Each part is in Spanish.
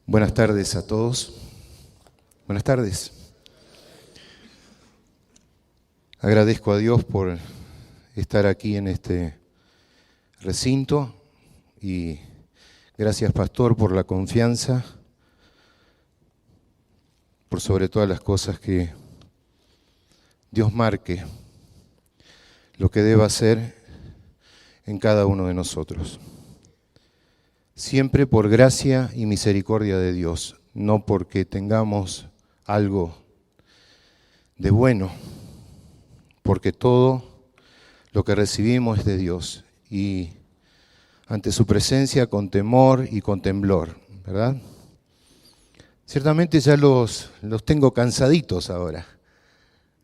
Buenas tardes a todos. Buenas tardes. Agradezco a Dios por estar aquí en este recinto y gracias, Pastor, por la confianza, por sobre todas las cosas que Dios marque lo que deba hacer en cada uno de nosotros. Siempre por gracia y misericordia de Dios, no porque tengamos algo de bueno, porque todo lo que recibimos es de Dios y ante su presencia con temor y con temblor, ¿verdad? Ciertamente ya los tengo cansaditos ahora,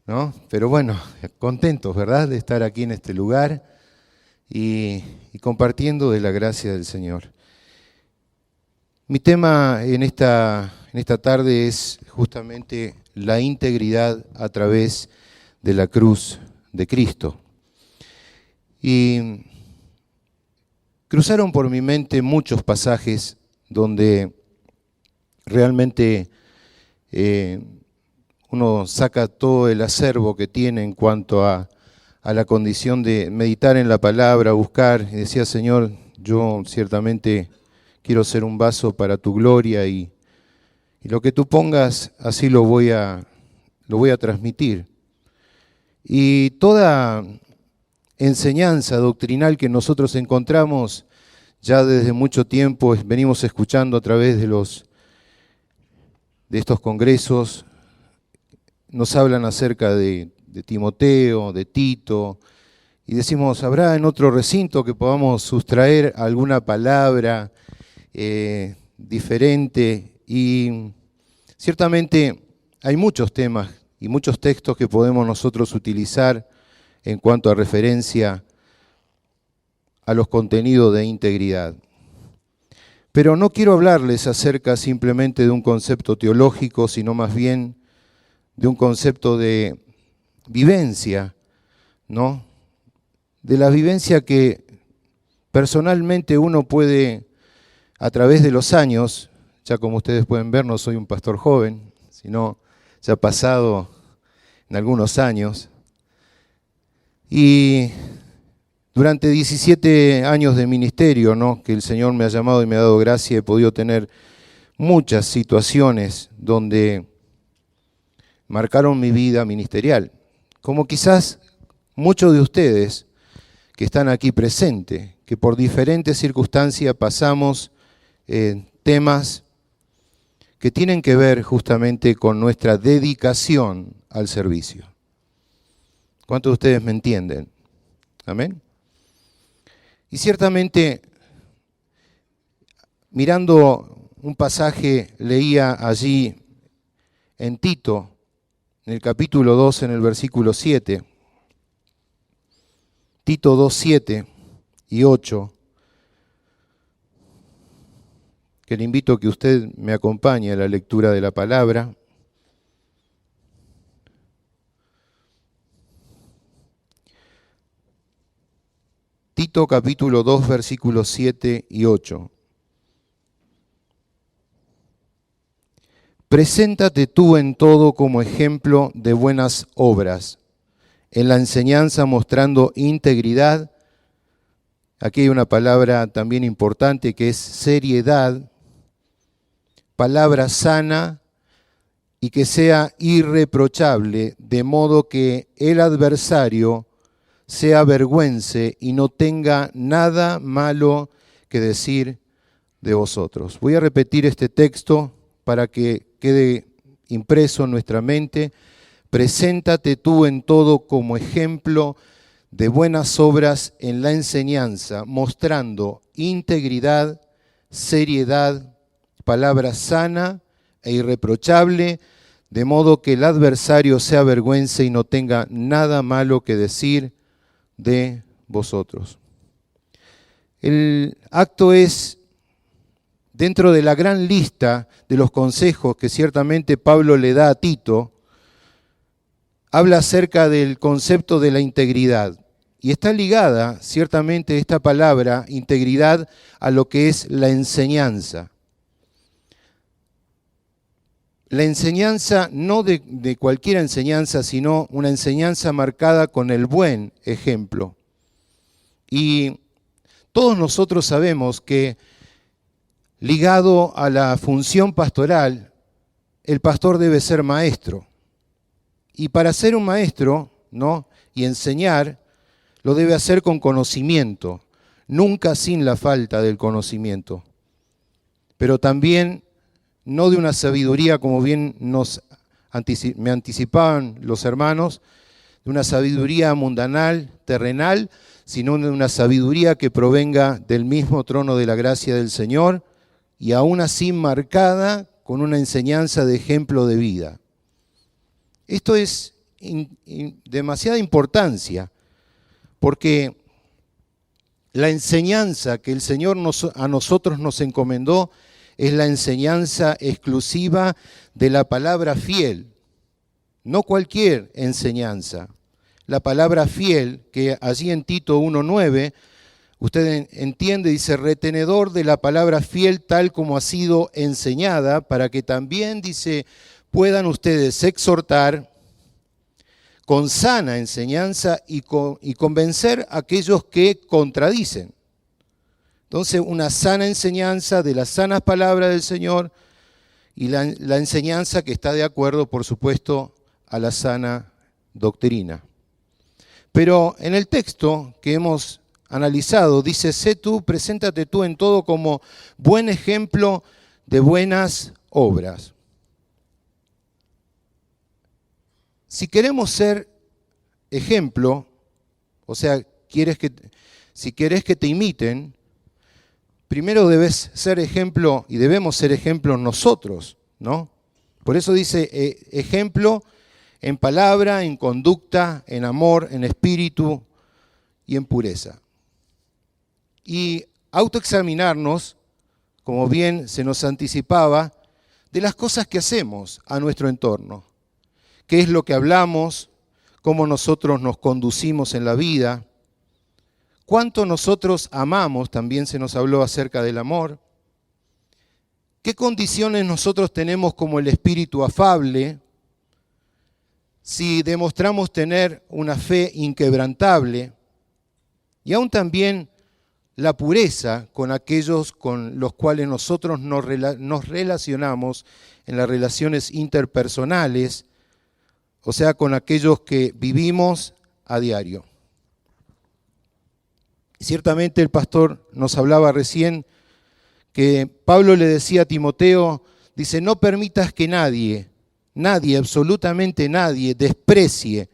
¿no? Pero bueno, contentos, ¿verdad?, de estar aquí en este lugar y compartiendo de la gracia del Señor. Mi tema en esta tarde es justamente la integridad a través de la cruz de Cristo. Y cruzaron por mi mente muchos pasajes donde realmente uno saca todo el acervo que tiene en cuanto a la condición de meditar en la palabra, buscar, y decía: Señor, yo ciertamente quiero ser un vaso para tu gloria y lo que tú pongas, así lo voy a transmitir. Y toda enseñanza doctrinal que nosotros encontramos ya desde mucho tiempo, venimos escuchando a través de estos congresos, nos hablan acerca de Timoteo, de Tito, y decimos: ¿habrá en otro recinto que podamos sustraer alguna palabra diferente? Y ciertamente hay muchos temas y muchos textos que podemos nosotros utilizar en cuanto a referencia a los contenidos de integridad. Pero no quiero hablarles acerca simplemente de un concepto teológico, sino más bien de un concepto de vivencia, ¿no? De la vivencia que personalmente uno puede, a través de los años, ya como ustedes pueden ver, no soy un pastor joven, sino ya pasado en algunos años. Y durante 17 años de ministerio, ¿no?, que el Señor me ha llamado y me ha dado gracia, he podido tener muchas situaciones donde marcaron mi vida ministerial. Como quizás muchos de ustedes que están aquí presentes, que por diferentes circunstancias pasamos temas que tienen que ver justamente con nuestra dedicación al servicio. ¿Cuántos de ustedes me entienden? ¿Amén? Y ciertamente, mirando un pasaje, leía allí en Tito, en el capítulo 2, en el versículo 7, Tito 2, 7 y 8, que le invito a que usted me acompañe a la lectura de la palabra. Tito capítulo 2, versículos 7 y 8. Preséntate tú en todo como ejemplo de buenas obras, en la enseñanza mostrando integridad. Aquí hay una palabra también importante que es seriedad, palabra sana y que sea irreprochable, de modo que el adversario se avergüence y no tenga nada malo que decir de vosotros. Voy a repetir este texto para que quede impreso en nuestra mente. Preséntate tú en todo como ejemplo de buenas obras en la enseñanza, mostrando integridad, seriedad, palabra sana e irreprochable, de modo que el adversario se avergüence y no tenga nada malo que decir de vosotros. El acto es dentro de la gran lista de los consejos que ciertamente Pablo le da a Tito. Habla acerca del concepto de la integridad y está ligada ciertamente esta palabra integridad a lo que es la enseñanza. la enseñanza, no de cualquier enseñanza, sino una enseñanza marcada con el buen ejemplo. Y todos nosotros sabemos que ligado a la función pastoral, el pastor debe ser maestro. Y para ser un maestro, ¿no?, y enseñar, lo debe hacer con conocimiento, nunca sin la falta del conocimiento. Pero también no de una sabiduría, como bien me anticipaban los hermanos, de una sabiduría mundanal, terrenal, sino de una sabiduría que provenga del mismo trono de la gracia del Señor y aún así marcada con una enseñanza de ejemplo de vida. Esto es demasiada importancia, porque la enseñanza que el Señor a nosotros nos encomendó es la enseñanza exclusiva de la palabra fiel, no cualquier enseñanza. La palabra fiel, que allí en Tito 1:9, usted entiende, dice, retenedor de la palabra fiel tal como ha sido enseñada, para que también, dice, puedan ustedes exhortar con sana enseñanza y convencer a aquellos que contradicen. Entonces, una sana enseñanza de las sanas palabras del Señor y la enseñanza que está de acuerdo, por supuesto, a la sana doctrina. Pero en el texto que hemos analizado, dice, preséntate tú en todo como buen ejemplo de buenas obras. Si queremos ser ejemplo, o sea, si querés que te imiten, primero debes ser ejemplo y debemos ser ejemplo nosotros, ¿no? Por eso dice ejemplo en palabra, en conducta, en amor, en espíritu y en pureza. Y autoexaminarnos, como bien se nos anticipaba, de las cosas que hacemos a nuestro entorno. ¿Qué es lo que hablamos? ¿Cómo nosotros nos conducimos en la vida? ¿Cuánto nosotros amamos? También se nos habló acerca del amor. ¿Qué condiciones nosotros tenemos como el espíritu afable? Si demostramos tener una fe inquebrantable. Y aún también la pureza con aquellos con los cuales nosotros nos relacionamos en las relaciones interpersonales, o sea, con aquellos que vivimos a diario. Ciertamente el pastor nos hablaba recién que Pablo le decía a Timoteo, dice, no permitas que nadie, absolutamente nadie, desprecie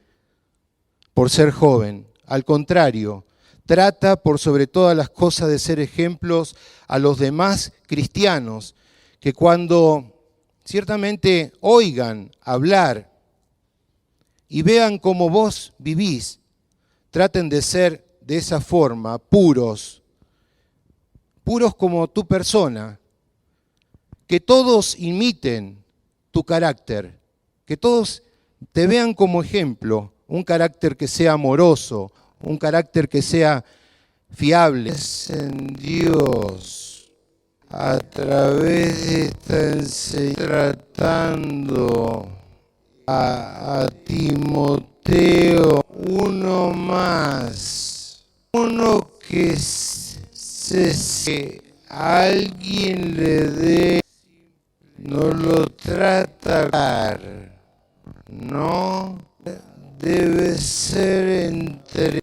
por ser joven. Al contrario, trata por sobre todas las cosas de ser ejemplos a los demás cristianos, que cuando ciertamente oigan hablar y vean cómo vos vivís, traten de ser de esa forma, puros como tu persona, que todos imiten tu carácter, que todos te vean como ejemplo, un carácter que sea amoroso, un carácter que sea fiable. Es en Dios, a través de esta enseñanza, tratando a Timoteo, uno más, uno que alguien le dé, no lo trata, no debe ser entre.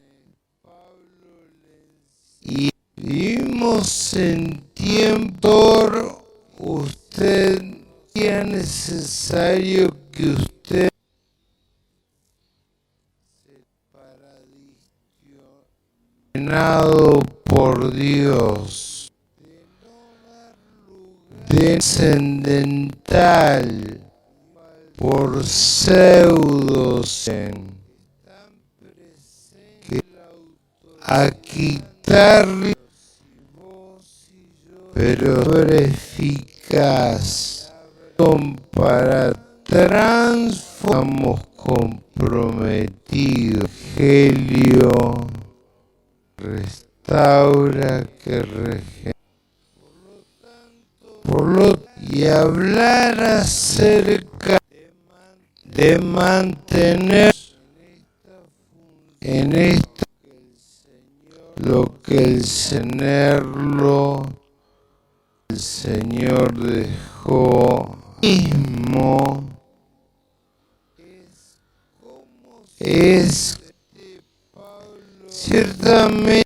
Y vivimos en tiempo, usted es necesario que usted entrenado por Dios, descendental por pseudos, a quitarle, pero eficaz para transformamos comprometido. Evangelio restaura que regenera. y hablar acerca de mantener en esto lo que el Señor dejó mismo es ciertamente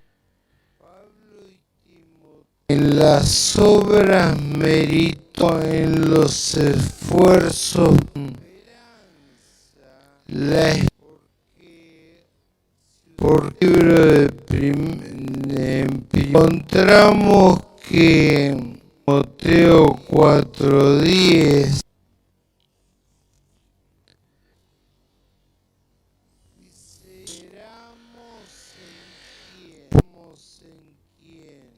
en las obras merito, en los esfuerzos, porque encontramos que en Timoteo 4:10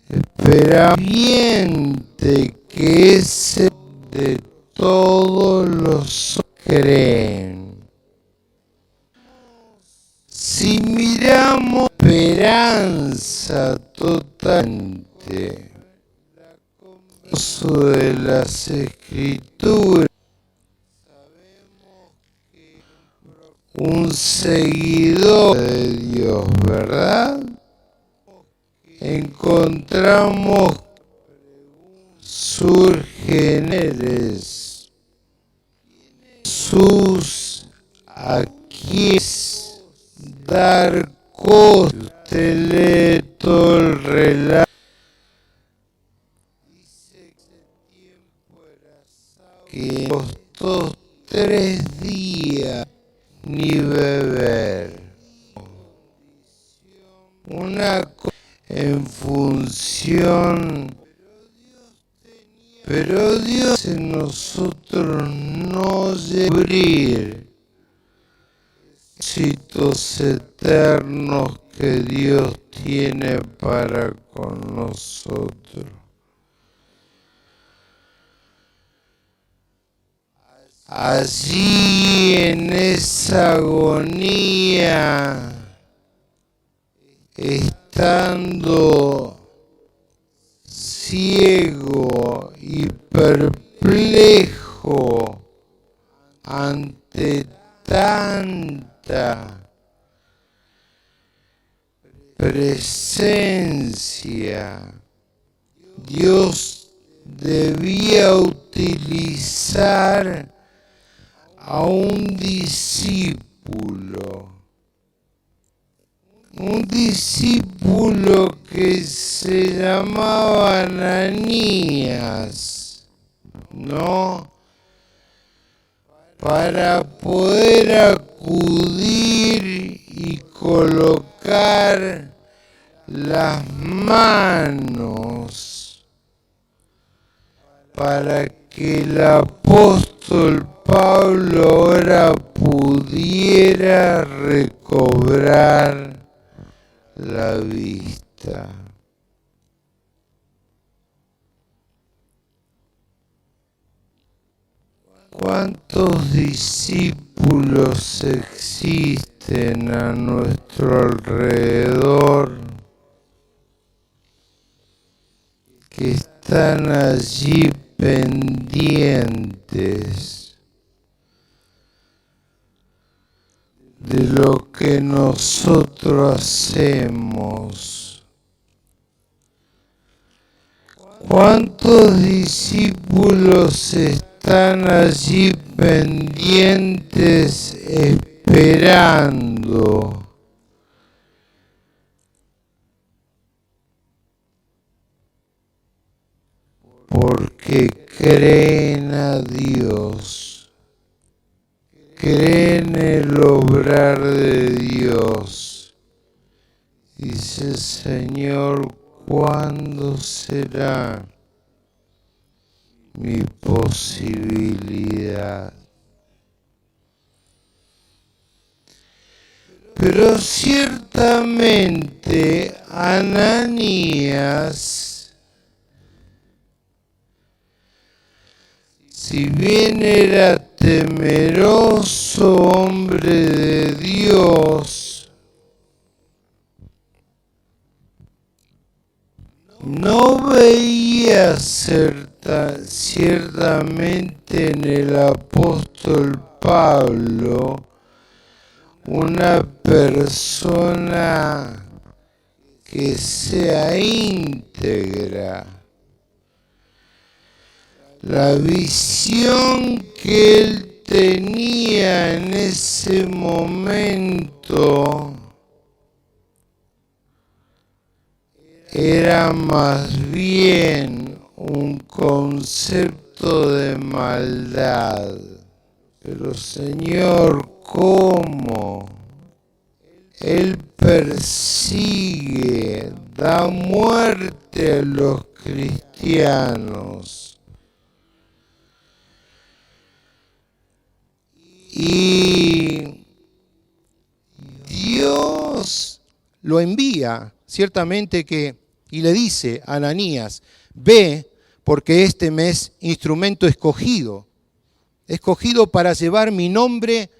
esperaviente que es de todos los que creen. Si miramos esperanza totalmente de las Escrituras, un seguidor de Dios, ¿verdad? Encontramos surgen sus aquí dar cosas. Usted lee todo el relato que costó 3 días ni beber. Una cosa en función, pero Dios en nosotros no cubrir éxitos eternos que Dios tiene para con nosotros. Allí en esa agonía, estando ciego y perplejo ante tanta presencia, Dios debía utilizar a un discípulo que se llamaba Ananías, ¿no? Para poder acudir y colocar las manos para que el apóstol Pablo ahora pudiera recobrar la vista. ¿Cuántos discípulos existen a nuestro alrededor que están allí pendientes de lo que nosotros hacemos? ¿Cuántos discípulos están allí pendientes esperando? Porque creen a Dios, creen el obrar de Dios. Dice: Señor, ¿cuándo será mi posibilidad? Pero ciertamente Ananías, si bien era temeroso hombre de Dios, no veía ciertamente en el apóstol Pablo una persona que sea íntegra. La visión que él tenía en ese momento era más bien un concepto de maldad. Pero Señor, ¿cómo? Él persigue, da muerte a los cristianos. Y Dios lo envía, ciertamente y le dice a Ananías, ve, porque este me es instrumento escogido para llevar mi nombre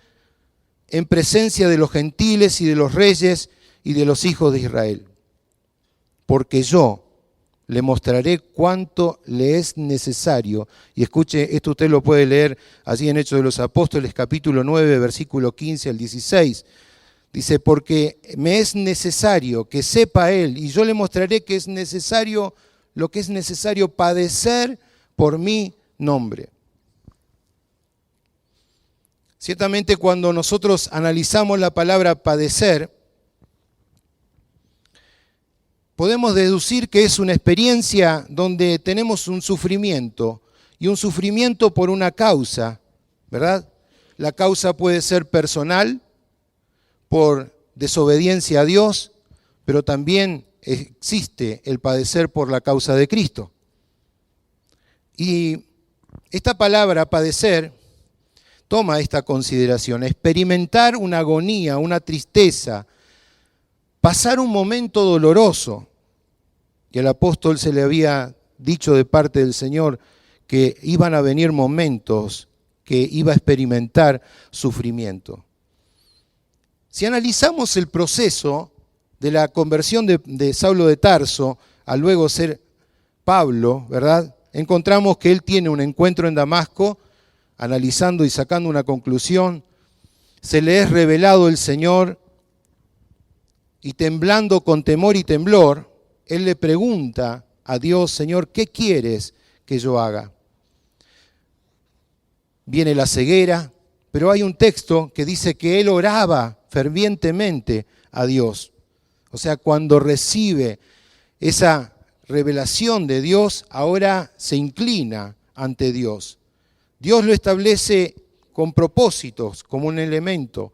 en presencia de los gentiles y de los reyes y de los hijos de Israel. Porque yo le mostraré cuánto le es necesario. Y escuche, esto usted lo puede leer allí en Hechos de los Apóstoles, capítulo 9, versículo 15 al 16. Dice, porque me es necesario que sepa él, y yo le mostraré que es necesario, lo que es necesario padecer por mi nombre. Ciertamente cuando nosotros analizamos la palabra padecer, podemos deducir que es una experiencia donde tenemos un sufrimiento, y un sufrimiento por una causa, ¿verdad? La causa puede ser personal, por desobediencia a Dios, pero también existe el padecer por la causa de Cristo. Y esta palabra padecer toma esta consideración, experimentar una agonía, una tristeza, pasar un momento doloroso. Y al apóstol se le había dicho de parte del Señor que iban a venir momentos que iba a experimentar sufrimiento. Si analizamos el proceso de la conversión de Saulo de Tarso a luego ser Pablo, ¿verdad? Encontramos que él tiene un encuentro en Damasco, analizando y sacando una conclusión, se le es revelado el Señor y temblando con temor y temblor, él le pregunta a Dios, Señor, ¿qué quieres que yo haga? Viene la ceguera, pero hay un texto que dice que él oraba fervientemente a Dios. O sea, cuando recibe esa revelación de Dios, ahora se inclina ante Dios. Dios lo establece con propósitos, como un elemento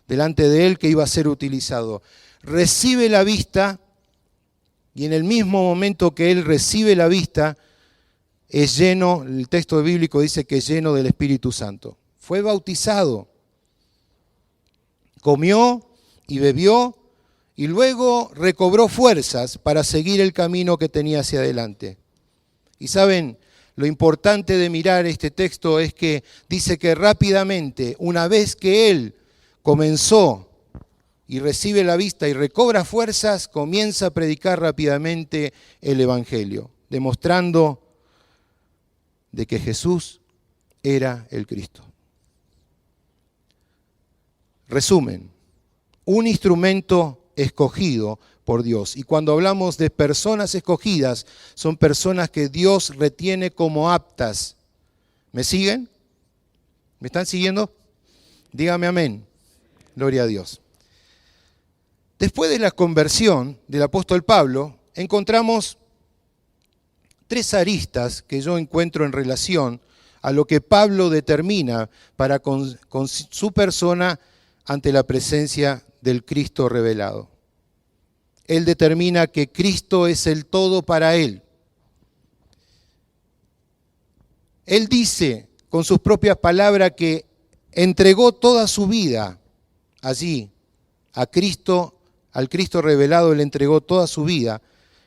delante de él que iba a ser utilizado. Recibe la vista y en el mismo momento que él recibe la vista, es lleno, el texto bíblico dice que es lleno del Espíritu Santo. Fue bautizado, comió y bebió y luego recobró fuerzas para seguir el camino que tenía hacia adelante. Y saben, lo importante de mirar este texto es que dice que rápidamente, una vez que él comenzó y recibe la vista y recobra fuerzas, comienza a predicar rápidamente el Evangelio, demostrando de que Jesús era el Cristo. Resumen, un instrumento escogido por Dios. Y cuando hablamos de personas escogidas, son personas que Dios retiene como aptas. ¿Me siguen? ¿Me están siguiendo? Dígame amén. Gloria a Dios. Después de la conversión del apóstol Pablo, encontramos tres aristas que yo encuentro en relación a lo que Pablo determina para con su persona ante la presencia del Cristo revelado. Él determina que Cristo es el todo para él. Él dice con sus propias palabras que entregó toda su vida allí a Cristo, al Cristo revelado, él entregó toda su vida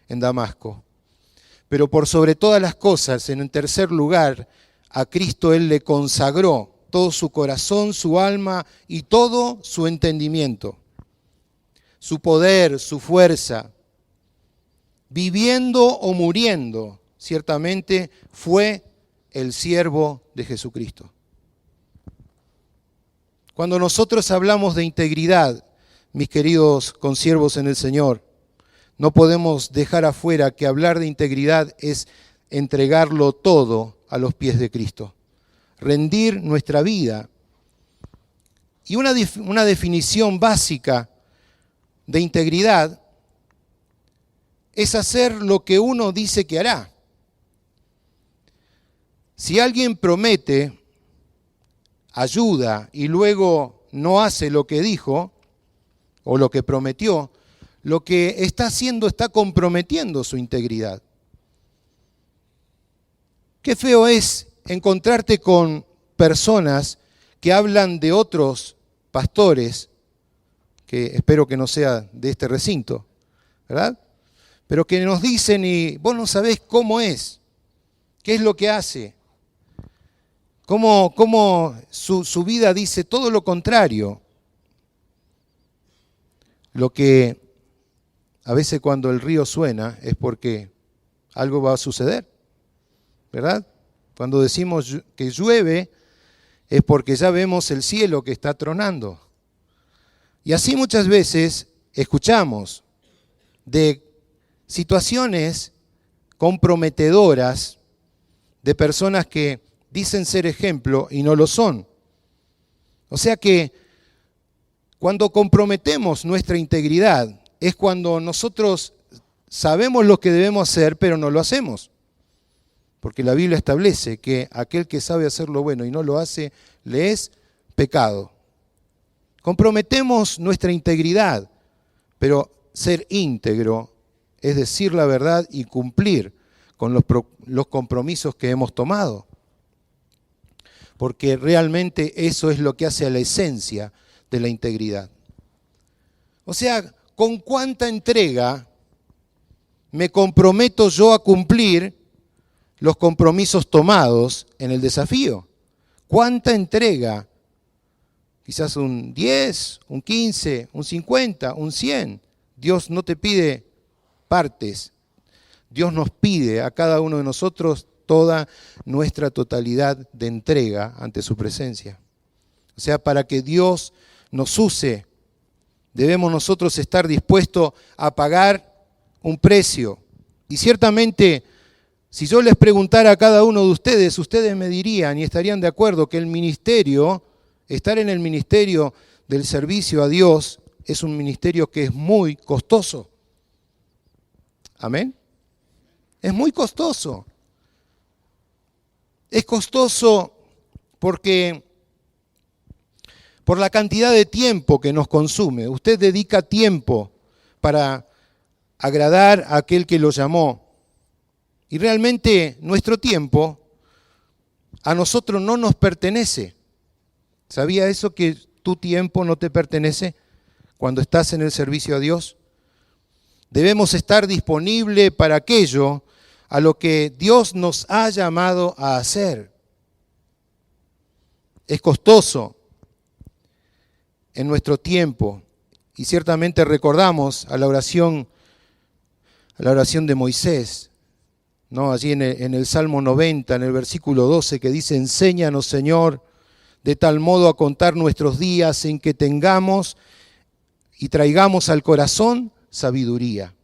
en Damasco. Pero por sobre todas las cosas, en tercer lugar, a Cristo él le consagró todo su corazón, su alma y todo su entendimiento, su poder, su fuerza. viviendo o muriendo, ciertamente fue el siervo de Jesucristo. Cuando nosotros hablamos de integridad, mis queridos consiervos en el Señor, no podemos dejar afuera que hablar de integridad es entregarlo todo a los pies de Cristo, rendir nuestra vida. Y una definición básica de integridad es hacer lo que uno dice que hará. Si alguien promete ayuda y luego no hace lo que dijo o lo que prometió, lo que está haciendo está comprometiendo su integridad. Qué feo es encontrarte con personas que hablan de otros pastores, que espero que no sea de este recinto, ¿verdad? Pero que nos dicen y vos no sabés cómo es, qué es lo que hace, cómo su vida dice todo lo contrario. Lo que a veces cuando el río suena es porque algo va a suceder, ¿verdad? Cuando decimos que llueve es porque ya vemos el cielo que está tronando. Y así muchas veces escuchamos de situaciones comprometedoras de personas que dicen ser ejemplo y no lo son. O sea que cuando comprometemos nuestra integridad es cuando nosotros sabemos lo que debemos hacer, pero no lo hacemos. Porque la Biblia establece que aquel que sabe hacer lo bueno y no lo hace, le es pecado. Comprometemos nuestra integridad, pero ser íntegro es decir la verdad y cumplir con los compromisos que hemos tomado. Porque realmente eso es lo que hace a la esencia de la integridad. O sea, ¿con cuánta entrega me comprometo yo a cumplir los compromisos tomados en el desafío? ¿Cuánta entrega? Quizás un 10, un 15, un 50, un 100. Dios no te pide partes. Dios nos pide a cada uno de nosotros toda nuestra totalidad de entrega ante su presencia. O sea, para que Dios nos use, debemos nosotros estar dispuestos a pagar un precio. Y ciertamente, si yo les preguntara a cada uno de ustedes, ustedes me dirían y estarían de acuerdo que el ministerio, estar en el ministerio del servicio a Dios, es un ministerio que es muy costoso. ¿Amén? Es muy costoso. Es costoso porque por la cantidad de tiempo que nos consume. Usted dedica tiempo para agradar a aquel que lo llamó. Y realmente nuestro tiempo a nosotros no nos pertenece. ¿Sabía eso, que tu tiempo no te pertenece cuando estás en el servicio a Dios? Debemos estar disponibles para aquello a lo que Dios nos ha llamado a hacer. Es costoso en nuestro tiempo y ciertamente recordamos a la oración de Moisés, ¿no? Allí en el Salmo 90, en el versículo 12, que dice: enséñanos, Señor, de tal modo a contar nuestros días en que tengamos y traigamos al corazón sabiduría.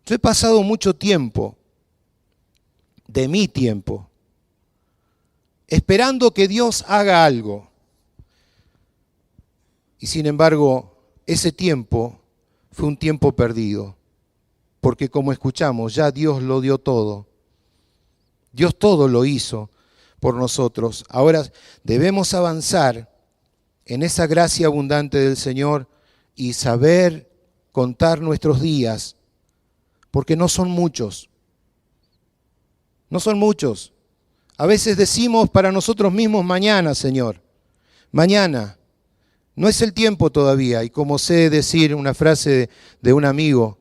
Yo he pasado mucho tiempo, de mi tiempo, esperando que Dios haga algo. Y sin embargo, ese tiempo fue un tiempo perdido. Porque como escuchamos, ya Dios lo dio todo. Dios todo lo hizo por nosotros. Ahora debemos avanzar en esa gracia abundante del Señor y saber contar nuestros días, porque no son muchos. No son muchos. A veces decimos para nosotros mismos: mañana, Señor, mañana. No es el tiempo todavía. Y como sé decir una frase de un amigo,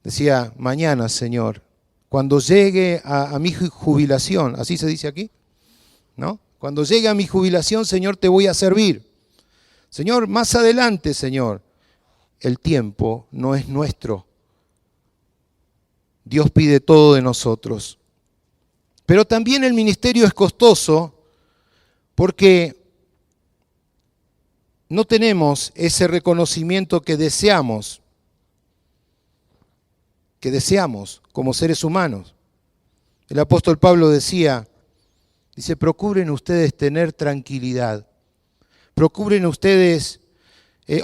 decía: mañana, Señor, cuando llegue a mi jubilación, así se dice aquí, ¿no? Cuando llegue a mi jubilación, Señor, te voy a servir. Señor, más adelante, Señor. El tiempo no es nuestro, Dios pide todo de nosotros. Pero también el ministerio es costoso porque no tenemos ese reconocimiento que deseamos como seres humanos. El apóstol Pablo dice, procuren ustedes tener tranquilidad, procuren ustedes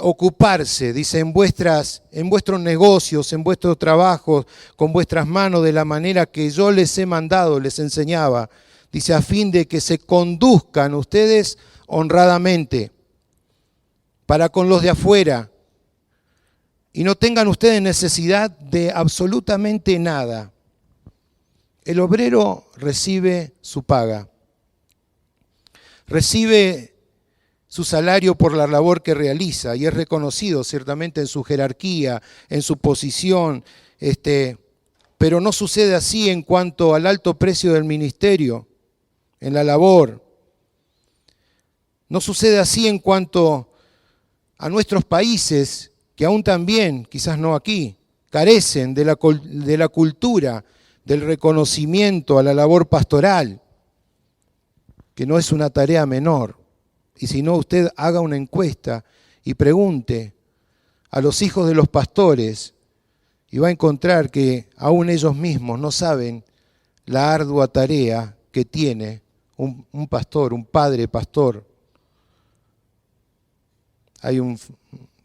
ocuparse, dice, en vuestros negocios, en vuestros trabajos, con vuestras manos, de la manera que yo les he mandado, les enseñaba, dice, a fin de que se conduzcan ustedes honradamente para con los de afuera y no tengan ustedes necesidad de absolutamente nada. El obrero recibe su paga, recibe su salario por la labor que realiza y es reconocido ciertamente en su jerarquía, en su posición, pero no sucede así en cuanto al alto precio del ministerio, en la labor. No sucede así en cuanto a nuestros países, que aún también, quizás no aquí, carecen de la cultura, del reconocimiento a la labor pastoral, que no es una tarea menor. Y si no, usted haga una encuesta y pregunte a los hijos de los pastores y va a encontrar que aún ellos mismos no saben la ardua tarea que tiene un pastor, un padre pastor. Hay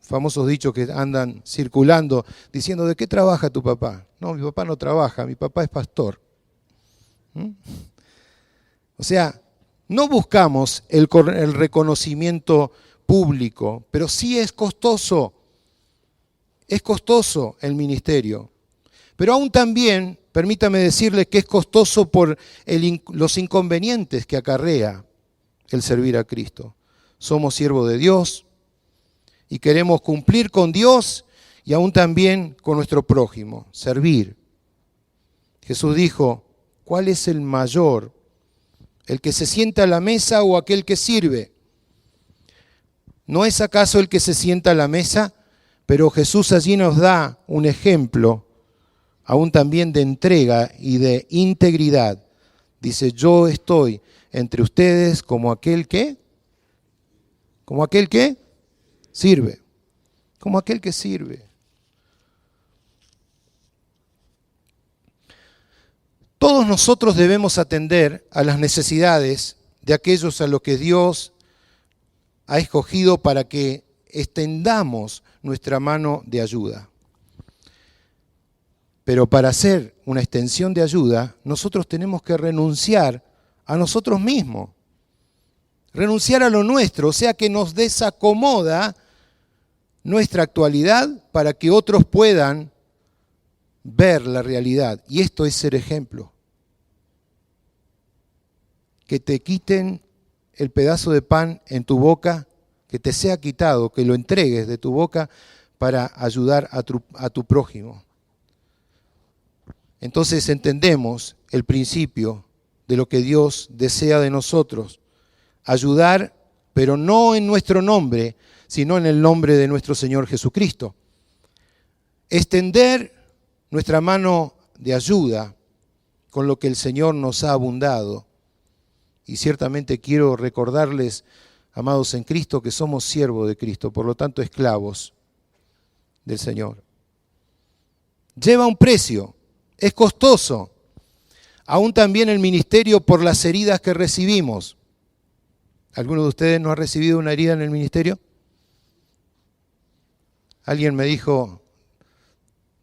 famosos dichos que andan circulando diciendo, ¿de qué trabaja tu papá? No, mi papá no trabaja, mi papá es pastor. O sea, no buscamos el reconocimiento público, pero sí es costoso el ministerio. Pero aún también, permítame decirle que es costoso por los inconvenientes que acarrea el servir a Cristo. Somos siervos de Dios y queremos cumplir con Dios y aún también con nuestro prójimo, servir. Jesús dijo, ¿cuál es el mayor? ¿El que se sienta a la mesa o aquel que sirve? ¿No es acaso el que se sienta a la mesa? Pero Jesús allí nos da un ejemplo, aún también de entrega y de integridad. Dice, yo estoy entre ustedes como aquel que sirve, como aquel que sirve. Todos nosotros debemos atender a las necesidades de aquellos a los que Dios ha escogido para que extendamos nuestra mano de ayuda. Pero para hacer una extensión de ayuda, nosotros tenemos que renunciar a nosotros mismos, renunciar a lo nuestro, o sea que nos desacomoda nuestra actualidad para que otros puedan ver la realidad. Y esto es ser ejemplo. Que te quiten el pedazo de pan en tu boca, que te sea quitado, que lo entregues de tu boca para ayudar a tu prójimo. Entonces entendemos el principio de lo que Dios desea de nosotros. Ayudar, pero no en nuestro nombre, sino en el nombre de nuestro Señor Jesucristo. Extender nuestra mano de ayuda con lo que el Señor nos ha abundado. Y ciertamente quiero recordarles, amados en Cristo, que somos siervos de Cristo, por lo tanto esclavos del Señor. Lleva un precio, es costoso. Aún también el ministerio por las heridas que recibimos. ¿Alguno de ustedes no ha recibido una herida en el ministerio? Alguien me dijo,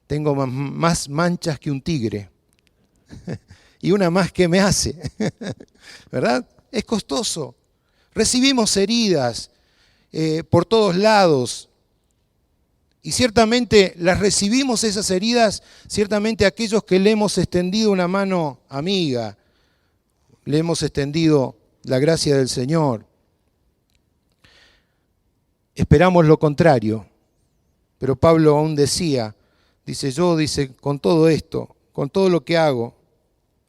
tengo más manchas que un tigre. Y una más que me hace. ¿Verdad? Es costoso. Recibimos heridas por todos lados. Y ciertamente las recibimos esas heridas, ciertamente aquellos que le hemos extendido una mano amiga, le hemos extendido la gracia del Señor. Esperamos lo contrario. Pero Pablo aún dice, con todo esto, con todo lo que hago,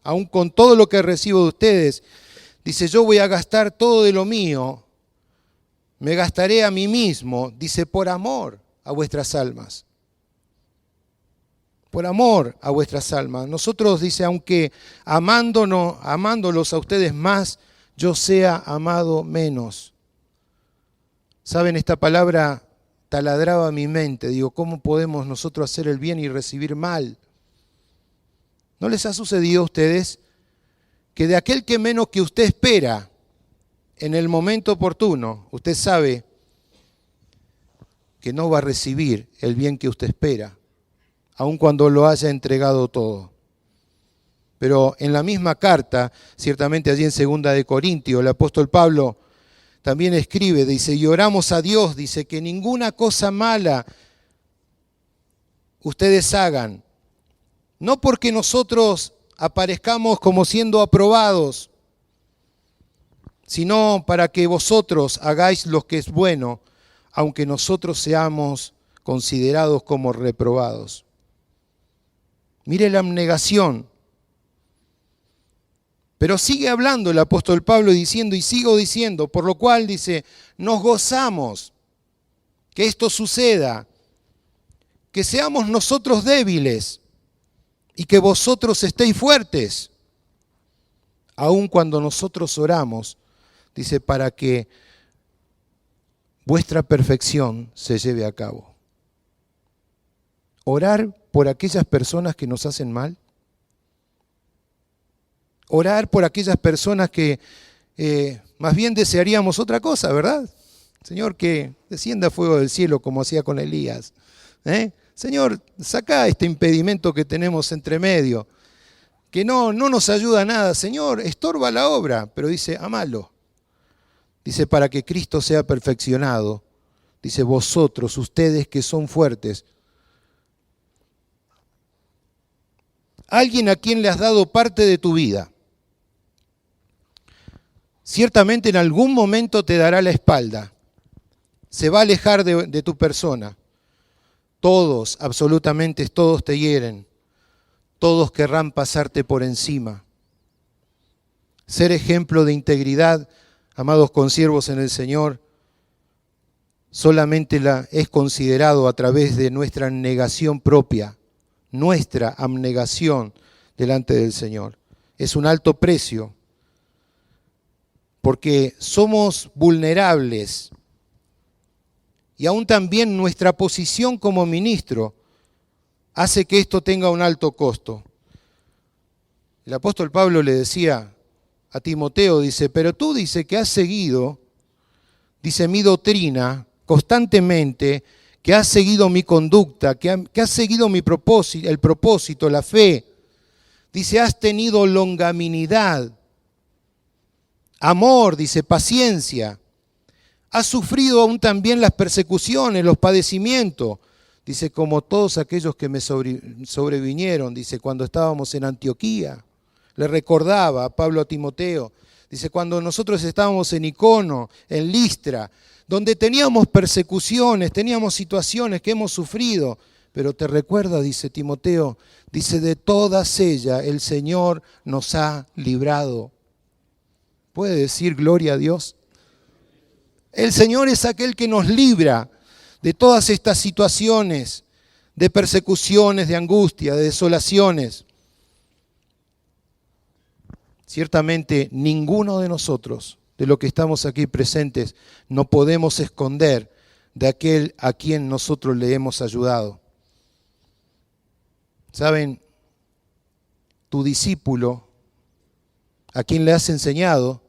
aún con todo lo que recibo de ustedes, dice, yo voy a gastar todo de lo mío, me gastaré a mí mismo, dice, por amor a vuestras almas. por amor a vuestras almas. Nosotros, dice, aunque amándolos a ustedes más, yo sea amado menos. ¿Saben? Esta palabra taladraba mi mente. Digo, ¿cómo podemos nosotros hacer el bien y recibir mal? ¿No les ha sucedido a ustedes que de aquel que menos que usted espera, en el momento oportuno, usted sabe que no va a recibir el bien que usted espera, aun cuando lo haya entregado todo? Pero en la misma carta, ciertamente allí en 2 de Corintios, el apóstol Pablo también escribe, dice, y oramos a Dios, dice, que ninguna cosa mala ustedes hagan, no porque nosotros aparezcamos como siendo aprobados, sino para que vosotros hagáis lo que es bueno, aunque nosotros seamos considerados como reprobados. Mire la abnegación. Pero sigue hablando el apóstol Pablo diciendo, y sigo diciendo, por lo cual dice, nos gozamos que esto suceda, que seamos nosotros débiles y que vosotros estéis fuertes, aun cuando nosotros oramos, dice, para que vuestra perfección se lleve a cabo. Orar por aquellas personas que nos hacen mal. Orar por aquellas personas que más bien desearíamos otra cosa, ¿verdad? Señor, que descienda fuego del cielo como hacía con Elías. Señor, saca este impedimento que tenemos entre medio, que no nos ayuda a nada. Señor, estorba la obra, pero dice, amalo. Dice, para que Cristo sea perfeccionado. Dice, vosotros, ustedes que son fuertes. Alguien a quien le has dado parte de tu vida, ciertamente en algún momento te dará la espalda, se va a alejar de tu persona. Todos, absolutamente todos te hieren, todos querrán pasarte por encima. Ser ejemplo de integridad, amados consiervos en el Señor, solamente es considerado a través de nuestra negación propia, nuestra abnegación delante del Señor. Es un alto precio, porque somos vulnerables y aún también nuestra posición como ministro hace que esto tenga un alto costo. El apóstol Pablo le decía a Timoteo, dice, pero tú, dice, que has seguido, dice, mi doctrina constantemente, que has seguido mi conducta, que has seguido mi propósito, el propósito, la fe. Dice, has tenido longanimidad, amor, dice, paciencia. Has sufrido aún también las persecuciones, los padecimientos. Dice, como todos aquellos que me sobrevinieron, dice, cuando estábamos en Antioquía. Le recordaba a Pablo a Timoteo. Dice, cuando nosotros estábamos en Icono, en Listra, donde teníamos persecuciones, teníamos situaciones que hemos sufrido. Pero te recuerda, dice Timoteo, dice, de todas ellas el Señor nos ha librado. ¿Puede decir gloria a Dios? El Señor es aquel que nos libra de todas estas situaciones, de persecuciones, de angustia, de desolaciones. Ciertamente ninguno de nosotros, de los que estamos aquí presentes, no podemos esconder de aquel a quien nosotros le hemos ayudado. ¿Saben? Tu discípulo, a quien le has enseñado,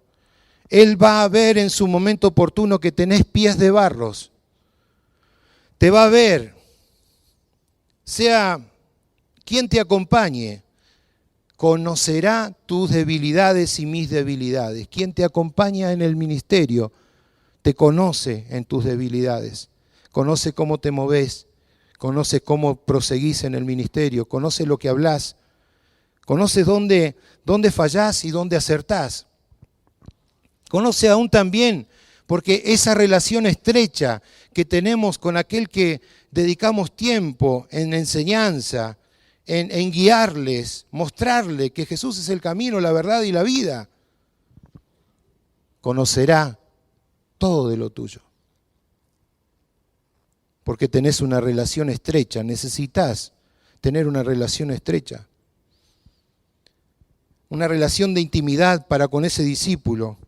él va a ver en su momento oportuno que tenés pies de barros. Te va a ver, sea quien te acompañe, conocerá tus debilidades y mis debilidades. Quien te acompaña en el ministerio te conoce en tus debilidades, conoce cómo te movés, conoce cómo proseguís en el ministerio, conoce lo que hablás, conoce dónde fallás y dónde acertás. Conoce aún también, porque esa relación estrecha que tenemos con aquel que dedicamos tiempo en enseñanza, en guiarles, mostrarle que Jesús es el camino, la verdad y la vida, conocerá todo de lo tuyo. Porque tenés una relación estrecha, necesitas tener una relación estrecha, una relación de intimidad para con ese discípulo.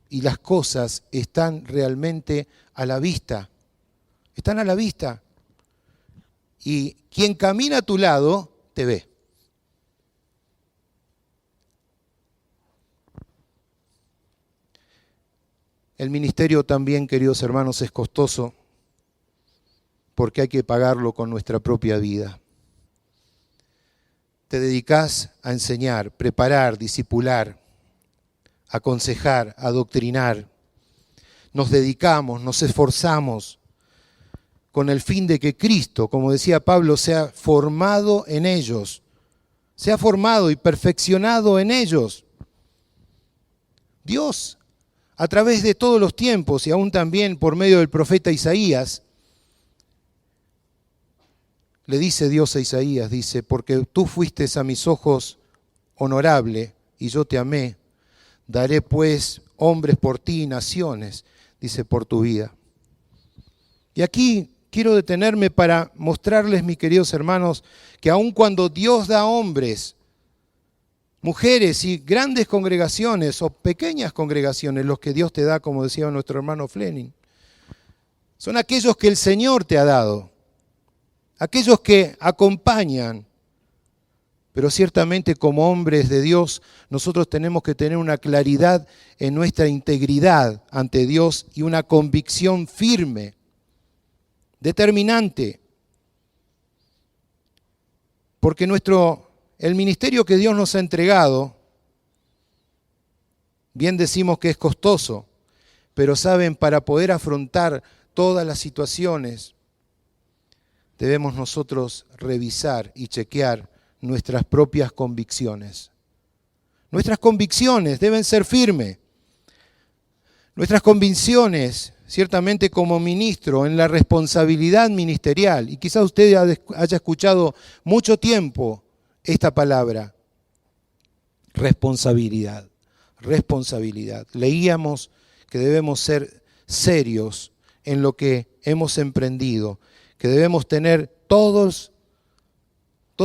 Y las cosas están realmente a la vista. Están a la vista. Y quien camina a tu lado te ve. El ministerio también, queridos hermanos, es costoso porque hay que pagarlo con nuestra propia vida. Te dedicás a enseñar, preparar, discipular, aconsejar, adoctrinar. Nos dedicamos, nos esforzamos con el fin de que Cristo, como decía Pablo, sea formado en ellos, sea formado y perfeccionado en ellos. Dios, a través de todos los tiempos y aún también por medio del profeta Isaías, le dice Dios a Isaías, dice, porque tú fuiste a mis ojos honorable y yo te amé, daré pues hombres por ti, naciones, dice, por tu vida. Y aquí quiero detenerme para mostrarles, mis queridos hermanos, que aun cuando Dios da hombres, mujeres y grandes congregaciones o pequeñas congregaciones, los que Dios te da, como decía nuestro hermano Fleming, son aquellos que el Señor te ha dado, aquellos que acompañan. Pero ciertamente como hombres de Dios, nosotros tenemos que tener una claridad en nuestra integridad ante Dios y una convicción firme, determinante. Porque el ministerio que Dios nos ha entregado, bien decimos que es costoso, pero saben, para poder afrontar todas las situaciones, debemos nosotros revisar y chequear nuestras propias convicciones. Nuestras convicciones deben ser firmes. Nuestras convicciones, ciertamente como ministro, en la responsabilidad ministerial, y quizás usted haya escuchado mucho tiempo esta palabra, responsabilidad, responsabilidad. Leíamos que debemos ser serios en lo que hemos emprendido, que debemos tener todo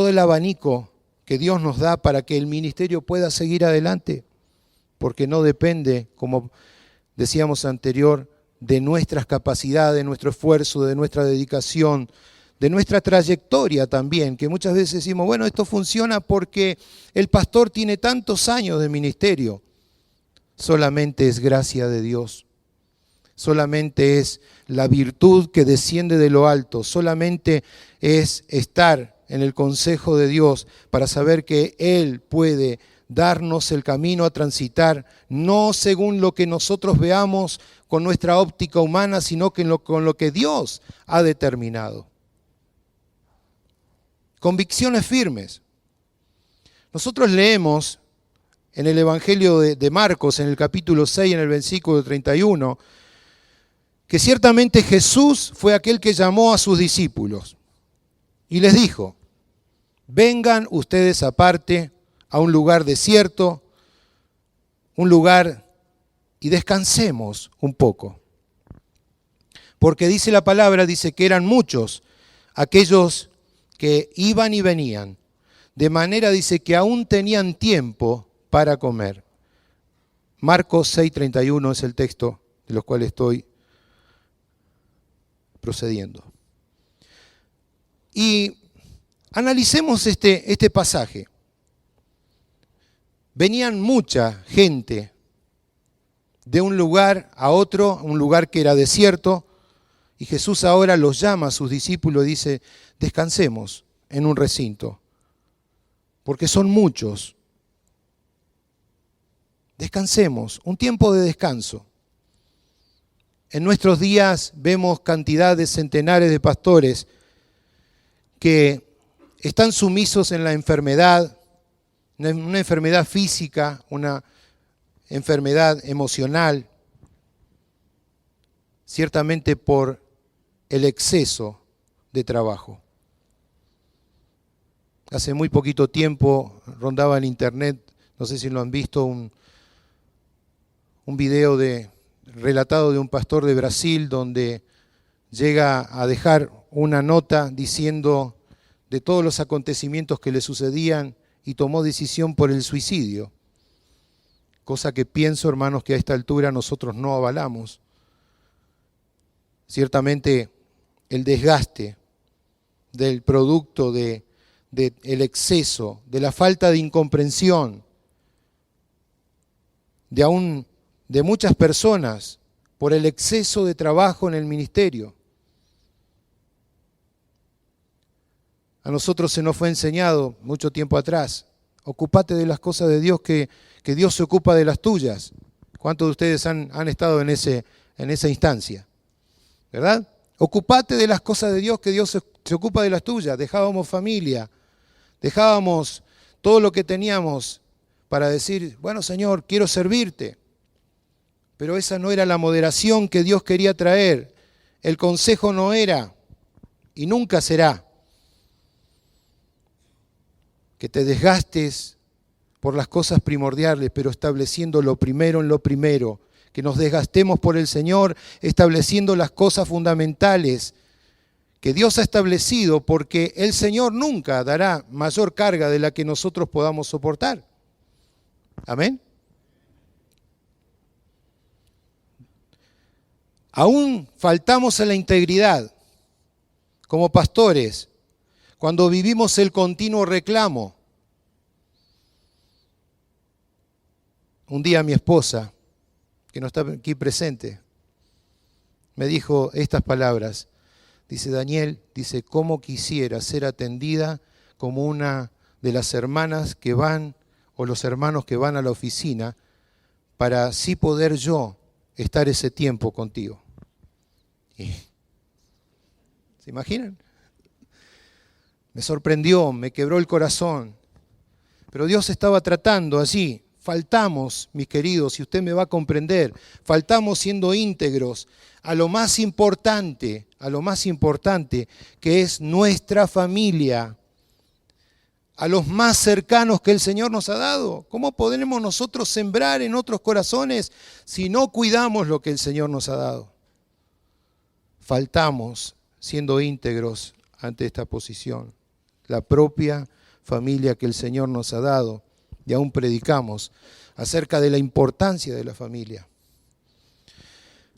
el abanico que Dios nos da para que el ministerio pueda seguir adelante, porque no depende, como decíamos anterior, de nuestras capacidades, de nuestro esfuerzo, de nuestra dedicación, de nuestra trayectoria también, que muchas veces decimos, bueno, esto funciona porque el pastor tiene tantos años de ministerio. Solamente es gracia de Dios. Solamente es la virtud que desciende de lo alto. Solamente es estar en el consejo de Dios para saber que Él puede darnos el camino a transitar, no según lo que nosotros veamos con nuestra óptica humana, sino que con lo que Dios ha determinado. Convicciones firmes. Nosotros leemos en el Evangelio de Marcos, en el capítulo 6, en el versículo 31, que ciertamente Jesús fue aquel que llamó a sus discípulos y les dijo, vengan ustedes aparte a un lugar desierto, un lugar, y descansemos un poco. Porque dice la palabra, dice que eran muchos aquellos que iban y venían, de manera, dice, que aún tenían tiempo para comer. Marcos 6:31 es el texto de los cuales estoy procediendo. Y analicemos este pasaje. Venían mucha gente de un lugar a otro, un lugar que era desierto, y Jesús ahora los llama a sus discípulos y dice, descansemos en un recinto, porque son muchos. Descansemos, un tiempo de descanso. En nuestros días vemos cantidad de centenares de pastores que están sumisos en la enfermedad, una enfermedad física, una enfermedad emocional, ciertamente por el exceso de trabajo. Hace muy poquito tiempo rondaba en internet, no sé si lo han visto, un video relatado de un pastor de Brasil donde llega a dejar una nota diciendo de todos los acontecimientos que le sucedían y tomó decisión por el suicidio. Cosa que pienso, hermanos, que a esta altura nosotros no avalamos. Ciertamente el desgaste del producto del exceso, de la falta de incomprensión, de muchas personas por el exceso de trabajo en el ministerio. A nosotros se nos fue enseñado mucho tiempo atrás, ocúpate de las cosas de Dios, que Dios se ocupa de las tuyas. ¿Cuántos de ustedes han estado en esa instancia? ¿Verdad? Ocúpate de las cosas de Dios, que Dios se ocupa de las tuyas. Dejábamos familia, dejábamos todo lo que teníamos para decir, bueno, Señor, quiero servirte. Pero esa no era la moderación que Dios quería traer. El consejo no era, y nunca será, que te desgastes por las cosas primordiales, pero estableciendo lo primero en lo primero. Que nos desgastemos por el Señor, estableciendo las cosas fundamentales que Dios ha establecido, porque el Señor nunca dará mayor carga de la que nosotros podamos soportar. Amén. Aún faltamos a la integridad como pastores cuando vivimos el continuo reclamo. Un día mi esposa, que no está aquí presente, me dijo estas palabras. Dice, Daniel, dice, ¿cómo quisiera ser atendida como una de las hermanas que van o los hermanos que van a la oficina para así poder yo estar ese tiempo contigo? ¿Se imaginan? Me sorprendió, me quebró el corazón. Pero Dios estaba tratando allí. Faltamos, mis queridos, y usted me va a comprender, faltamos siendo íntegros a lo más importante que es nuestra familia, a los más cercanos que el Señor nos ha dado. ¿Cómo podremos nosotros sembrar en otros corazones si no cuidamos lo que el Señor nos ha dado? Faltamos siendo íntegros ante esta posición, la propia familia que el Señor nos ha dado. Y aún predicamos acerca de la importancia de la familia.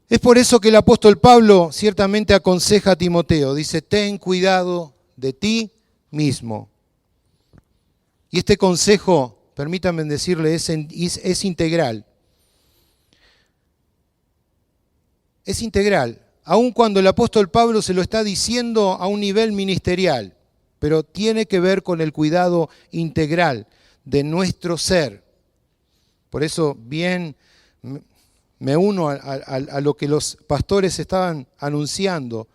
Es por eso que el apóstol Pablo ciertamente aconseja a Timoteo. Dice, ten cuidado de ti mismo. Y este consejo, permítanme decirle, es integral. Es integral, aun cuando el apóstol Pablo se lo está diciendo a un nivel ministerial, pero tiene que ver con el cuidado integral de nuestro ser. Por eso bien me uno a lo que los pastores estaban anunciando,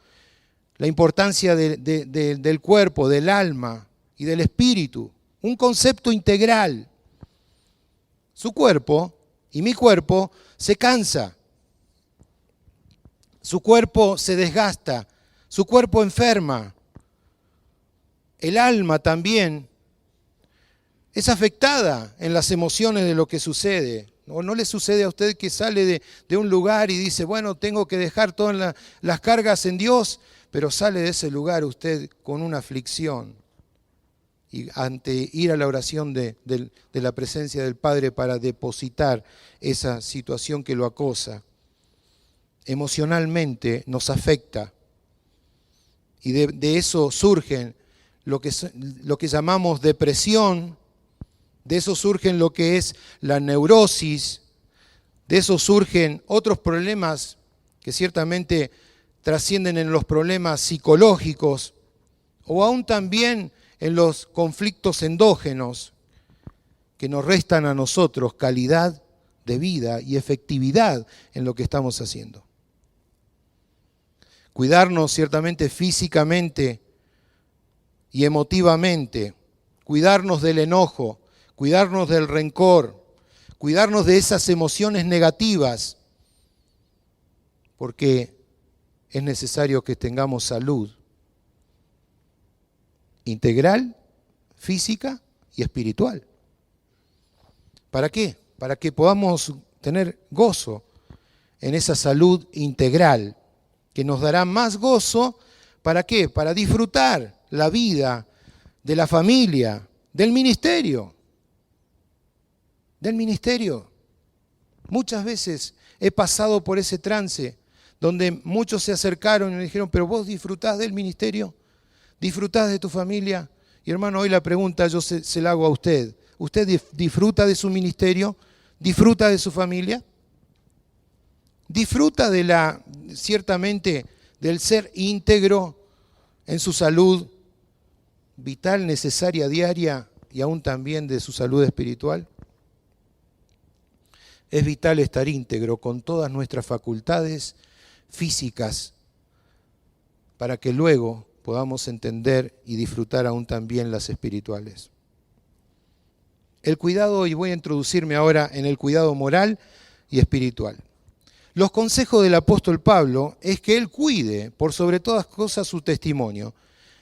la importancia del cuerpo, del alma y del espíritu, un concepto integral. Su cuerpo y mi cuerpo se cansa, su cuerpo se desgasta, su cuerpo enferma, el alma también es afectada en las emociones de lo que sucede. ¿O no le sucede a usted que sale de un lugar y dice, bueno, tengo que dejar todas las cargas en Dios, pero sale de ese lugar usted con una aflicción? Y ante ir a la oración de la presencia del Padre para depositar esa situación que lo acosa, emocionalmente nos afecta. Y de eso surgen lo que llamamos depresión. De eso surgen lo que es la neurosis, de eso surgen otros problemas que ciertamente trascienden en los problemas psicológicos o aún también en los conflictos endógenos que nos restan a nosotros calidad de vida y efectividad en lo que estamos haciendo. Cuidarnos ciertamente físicamente y emotivamente, cuidarnos del enojo, cuidarnos del rencor, cuidarnos de esas emociones negativas, porque es necesario que tengamos salud integral, física y espiritual. ¿Para qué? Para que podamos tener gozo en esa salud integral, que nos dará más gozo. ¿Para qué? Para disfrutar la vida de la familia, del ministerio. Del ministerio. Muchas veces he pasado por ese trance donde muchos se acercaron y me dijeron, pero vos disfrutás del ministerio, disfrutás de tu familia. Y hermano, hoy la pregunta yo se la hago a usted. ¿Usted disfruta de su ministerio? ¿Disfruta de su familia? ¿Disfruta ciertamente del ser íntegro en su salud vital, necesaria, diaria y aún también de su salud espiritual? Es vital estar íntegro con todas nuestras facultades físicas para que luego podamos entender y disfrutar aún también las espirituales. El cuidado, y voy a introducirme ahora en el cuidado moral y espiritual. Los consejos del apóstol Pablo es que él cuide por sobre todas cosas su testimonio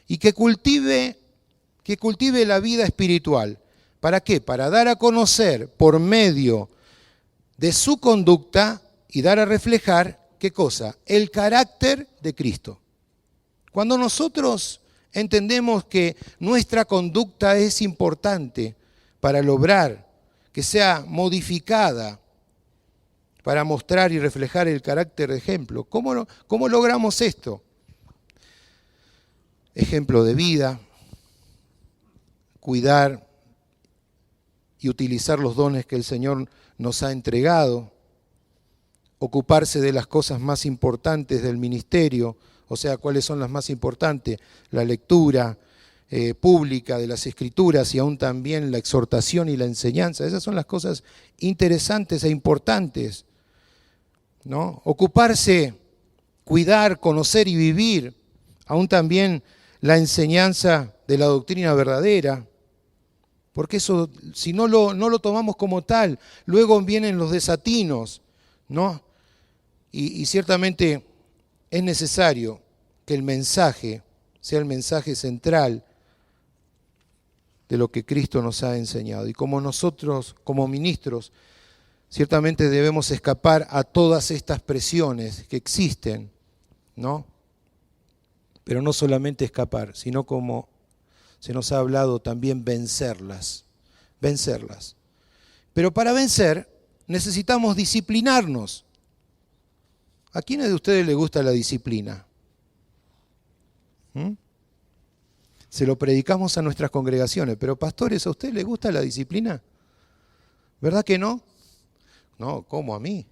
y que cultive la vida espiritual. ¿Para qué? Para dar a conocer por medio de su conducta y dar a reflejar, ¿qué cosa? El carácter de Cristo. Cuando nosotros entendemos que nuestra conducta es importante para lograr que sea modificada, para mostrar y reflejar el carácter de ejemplo, ¿cómo logramos esto? Ejemplo de vida, cuidar y utilizar los dones que el Señor nos ha entregado, ocuparse de las cosas más importantes del ministerio, o sea, ¿cuáles son las más importantes? La lectura pública de las Escrituras y aún también la exhortación y la enseñanza. Esas son las cosas interesantes e importantes, ¿no? Ocuparse, cuidar, conocer y vivir, aún también la enseñanza de la doctrina verdadera, porque eso, si no lo tomamos como tal, luego vienen los desatinos, ¿no? Y ciertamente es necesario que el mensaje sea el mensaje central de lo que Cristo nos ha enseñado. Y como nosotros, como ministros, ciertamente debemos escapar a todas estas presiones que existen, ¿no? Pero no solamente escapar, sino como se nos ha hablado también vencerlas. Pero para vencer necesitamos disciplinarnos. ¿A quiénes de ustedes les gusta la disciplina? Se lo predicamos a nuestras congregaciones, pero pastores, ¿a ustedes les gusta la disciplina? ¿Verdad que no? No, ¿cómo a mí?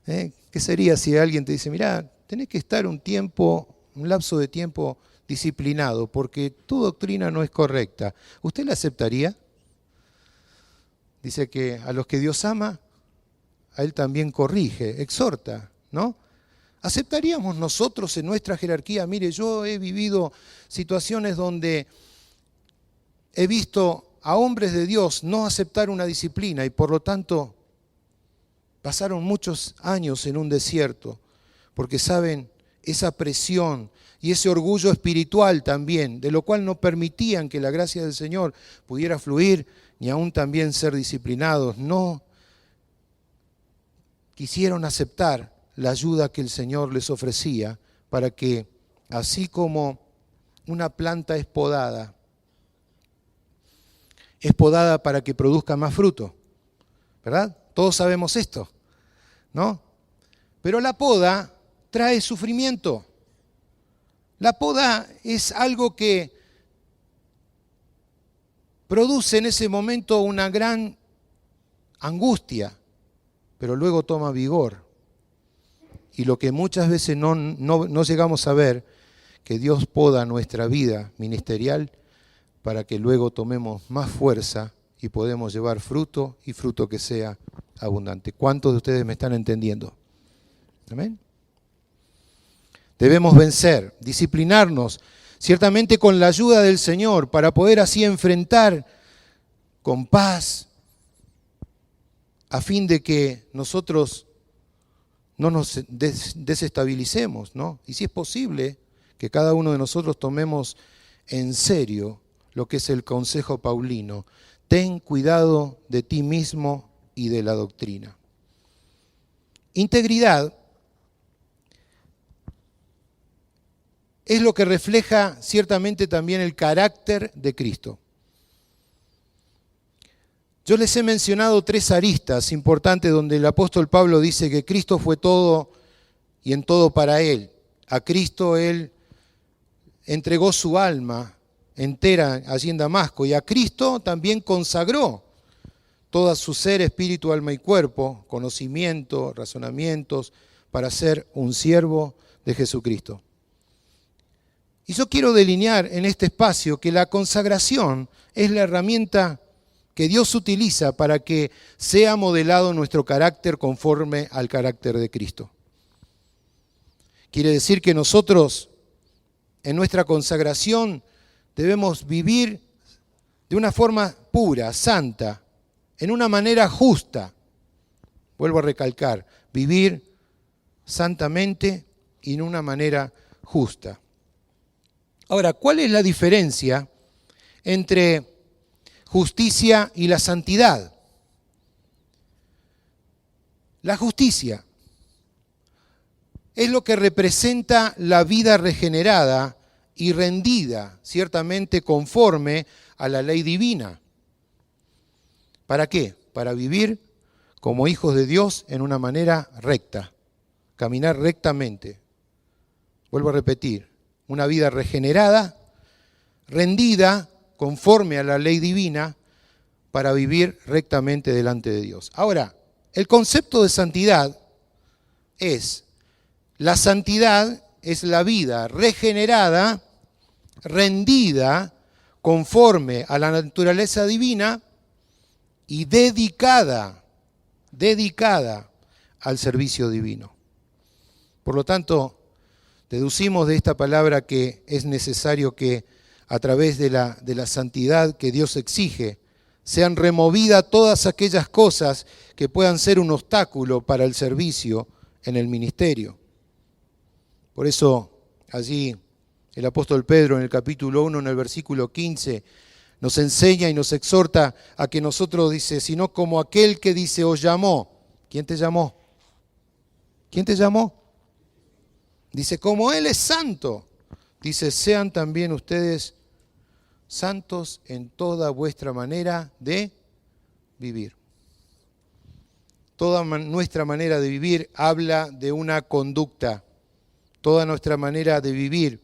¿Qué sería si alguien te dice, mirá, tenés que estar un lapso de tiempo disciplinado, porque tu doctrina no es correcta? ¿Usted la aceptaría? Dice que a los que Dios ama, a Él también corrige, exhorta, ¿no? ¿Aceptaríamos nosotros en nuestra jerarquía? Mire, yo he vivido situaciones donde he visto a hombres de Dios no aceptar una disciplina y por lo tanto pasaron muchos años en un desierto, porque saben, esa presión y ese orgullo espiritual también, de lo cual no permitían que la gracia del Señor pudiera fluir, ni aún también ser disciplinados, no quisieron aceptar la ayuda que el Señor les ofrecía para que, así como una planta es podada para que produzca más fruto, ¿verdad? Todos sabemos esto, ¿no? Pero la poda trae sufrimiento. La poda es algo que produce en ese momento una gran angustia, pero luego toma vigor. Y lo que muchas veces no llegamos a ver, que Dios poda nuestra vida ministerial para que luego tomemos más fuerza y podemos llevar fruto y fruto que sea abundante. ¿Cuántos de ustedes me están entendiendo? ¿Amén? Debemos vencer, disciplinarnos, ciertamente con la ayuda del Señor, para poder así enfrentar con paz, a fin de que nosotros no nos desestabilicemos, ¿no? Y si es posible, que cada uno de nosotros tomemos en serio lo que es el consejo paulino. Ten cuidado de ti mismo y de la doctrina. Integridad es lo que refleja ciertamente también el carácter de Cristo. Yo les he mencionado 3 aristas importantes donde el apóstol Pablo dice que Cristo fue todo y en todo para Él. A Cristo Él entregó su alma entera allí en Damasco y a Cristo también consagró todo su ser, espíritu, alma y cuerpo, conocimiento, razonamientos, para ser un siervo de Jesucristo. Y yo quiero delinear en este espacio que la consagración es la herramienta que Dios utiliza para que sea modelado nuestro carácter conforme al carácter de Cristo. Quiere decir que nosotros en nuestra consagración debemos vivir de una forma pura, santa, en una manera justa. Vuelvo a recalcar, vivir santamente y en una manera justa. Ahora, ¿cuál es la diferencia entre justicia y la santidad? La justicia es lo que representa la vida regenerada y rendida, ciertamente conforme a la ley divina. ¿Para qué? Para vivir como hijos de Dios en una manera recta, caminar rectamente. Vuelvo a repetir, una vida regenerada, rendida, conforme a la ley divina, para vivir rectamente delante de Dios. Ahora, el concepto de santidad es, la santidad es la vida regenerada, rendida, conforme a la naturaleza divina y dedicada al servicio divino. Por lo tanto, deducimos de esta palabra que es necesario que a través de la santidad que Dios exige, sean removidas todas aquellas cosas que puedan ser un obstáculo para el servicio en el ministerio. Por eso allí el apóstol Pedro en el capítulo 1, en el versículo 15, nos enseña y nos exhorta a que nosotros, dice, sino como aquel que dice, os llamó. ¿Quién te llamó? ¿Quién te llamó? Dice, como Él es santo, dice, sean también ustedes santos en toda vuestra manera de vivir. Toda nuestra manera de vivir habla de una conducta. Toda nuestra manera de vivir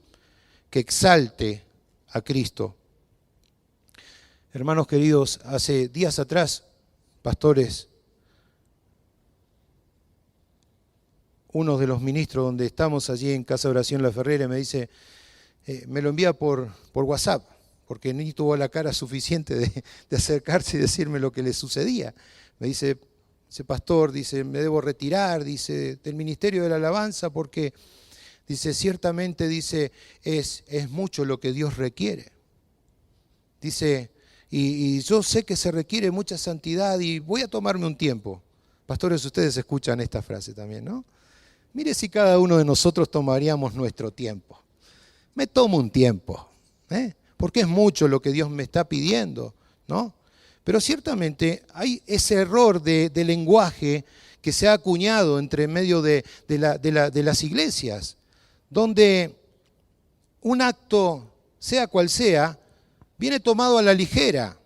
que exalte a Cristo. Hermanos queridos, hace días atrás, pastores, uno de los ministros donde estamos allí en Casa Oración La Ferrera me dice, me lo envía por WhatsApp, porque ni tuvo la cara suficiente de acercarse y decirme lo que le sucedía. Me dice, ese pastor, dice, me debo retirar, dice, del ministerio de la alabanza porque, dice, ciertamente, dice, es mucho lo que Dios requiere. Dice, y yo sé que se requiere mucha santidad y voy a tomarme un tiempo. Pastores, ustedes escuchan esta frase también, ¿no? Mire si cada uno de nosotros tomaríamos nuestro tiempo. Me tomo un tiempo, porque es mucho lo que Dios me está pidiendo, ¿no? Pero ciertamente hay ese error de lenguaje que se ha acuñado entre medio de las iglesias, donde un acto, sea cual sea, viene tomado a la ligera.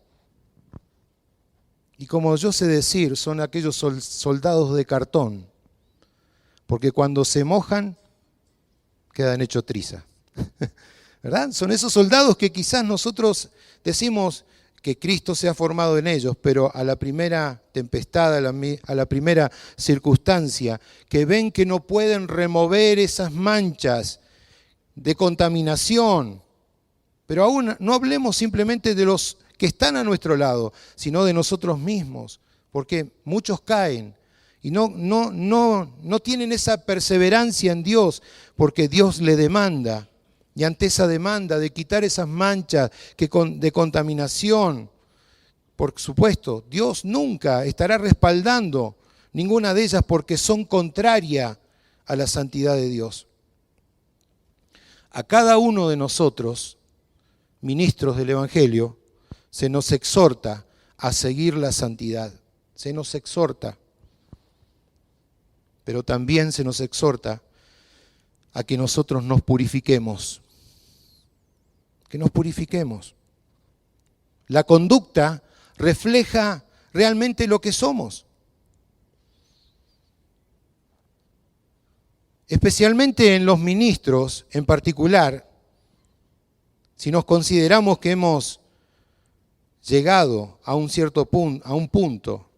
Y como yo sé decir, son aquellos soldados de cartón, porque cuando se mojan, quedan hechos triza. ¿Verdad? Son esos soldados que quizás nosotros decimos que Cristo se ha formado en ellos, pero a la primera tempestad, a la primera circunstancia, que ven que no pueden remover esas manchas de contaminación. Pero aún no hablemos simplemente de los que están a nuestro lado, sino de nosotros mismos, porque muchos caen y no tienen esa perseverancia en Dios, porque Dios le demanda. Y ante esa demanda de quitar esas manchas de contaminación, por supuesto, Dios nunca estará respaldando ninguna de ellas porque son contrarias a la santidad de Dios. A cada uno de nosotros, ministros del Evangelio, se nos exhorta a seguir la santidad. Se nos exhorta. Pero también se nos exhorta a que nosotros nos purifiquemos. que nos purifiquemos. La conducta refleja realmente lo que somos. Especialmente en los ministros en particular, si nos consideramos que hemos llegado a un cierto punto,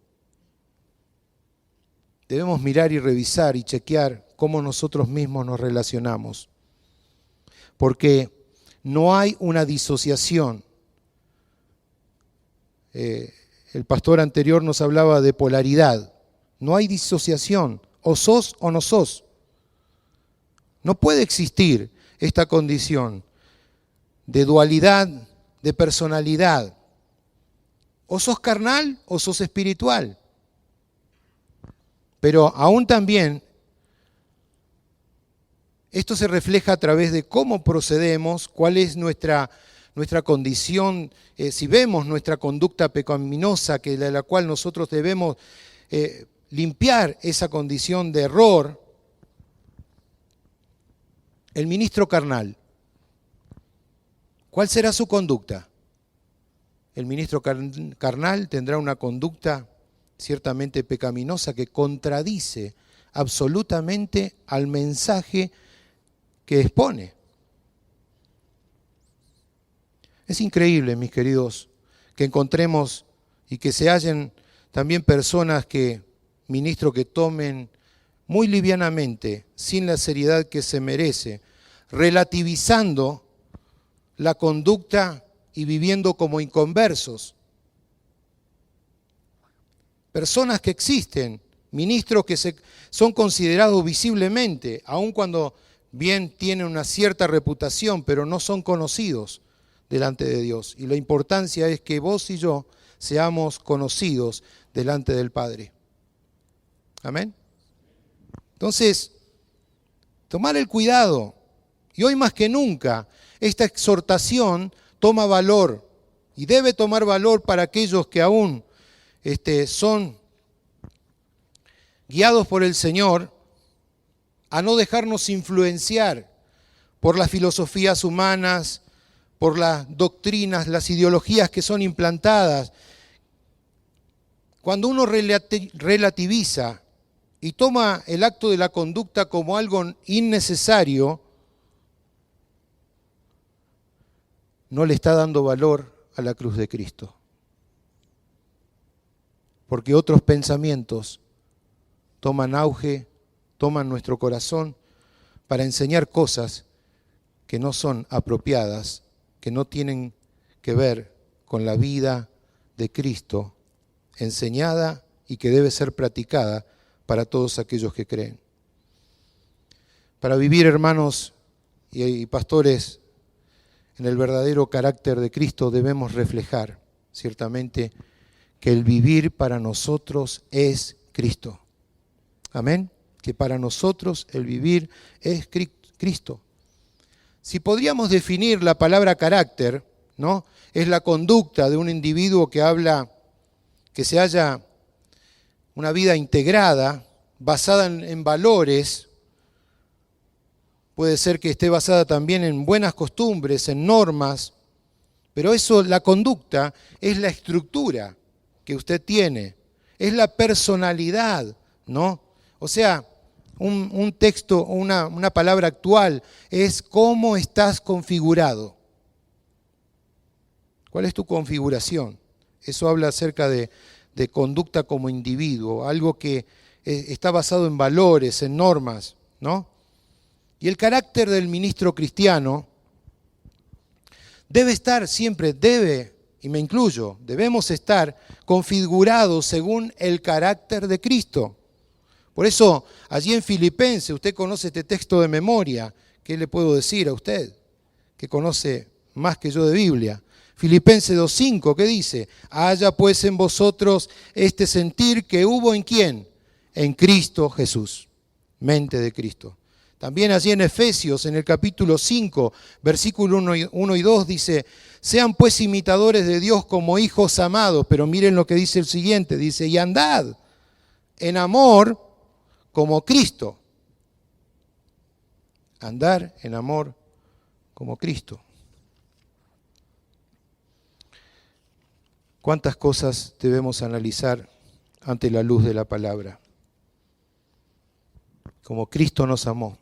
debemos mirar y revisar y chequear cómo nosotros mismos nos relacionamos. Porque no hay una disociación. El pastor anterior nos hablaba de polaridad. No hay disociación. O sos o no sos. No puede existir esta condición de dualidad, de personalidad. O sos carnal o sos espiritual. Pero aún también, esto se refleja a través de cómo procedemos, cuál es nuestra condición, si vemos nuestra conducta pecaminosa, de la cual nosotros debemos limpiar esa condición de error. El ministro carnal, ¿cuál será su conducta? El ministro carnal tendrá una conducta ciertamente pecaminosa que contradice absolutamente al mensaje que expone. Es increíble, mis queridos, que encontremos y que se hallen también personas ministros que tomen muy livianamente, sin la seriedad que se merece, relativizando la conducta y viviendo como inconversos. Personas que existen, ministros que son considerados visiblemente, aun cuando bien tienen una cierta reputación, pero no son conocidos delante de Dios. Y la importancia es que vos y yo seamos conocidos delante del Padre. Amén. Entonces, tomar el cuidado. Y hoy más que nunca, esta exhortación toma valor y debe tomar valor para aquellos que aún son guiados por el Señor a no dejarnos influenciar por las filosofías humanas, por las doctrinas, las ideologías que son implantadas. Cuando uno relativiza y toma el acto de la conducta como algo innecesario, no le está dando valor a la cruz de Cristo. Porque otros pensamientos toman auge, toman nuestro corazón para enseñar cosas que no son apropiadas, que no tienen que ver con la vida de Cristo, enseñada y que debe ser practicada para todos aquellos que creen. Para vivir, hermanos y pastores, en el verdadero carácter de Cristo debemos reflejar, ciertamente, que el vivir para nosotros es Cristo. Amén. Que para nosotros el vivir es Cristo. Si podríamos definir la palabra carácter, ¿no? Es la conducta de un individuo que se halla una vida integrada, basada en valores. Puede ser que esté basada también en buenas costumbres, en normas, pero eso, la conducta, es la estructura que usted tiene, es la personalidad, ¿no? O sea, un texto, una palabra actual, es cómo estás configurado. ¿Cuál es tu configuración? Eso habla acerca de conducta como individuo, algo que está basado en valores, en normas, ¿no? Y el carácter del ministro cristiano debe estar siempre, y me incluyo, debemos estar configurados según el carácter de Cristo. Por eso, allí en Filipenses, usted conoce este texto de memoria. ¿Qué le puedo decir a usted? Que conoce más que yo de Biblia. Filipenses 2:5, ¿qué dice? Haya pues en vosotros este sentir que hubo ¿en quién? En Cristo Jesús. Mente de Cristo. También allí en Efesios, en el capítulo 5, versículo 1 y 2, dice, sean pues imitadores de Dios como hijos amados. Pero miren lo que dice el siguiente, dice, y andad en amor como Cristo. Andar en amor como Cristo. ¿Cuántas cosas debemos analizar ante la luz de la palabra? Como Cristo nos amó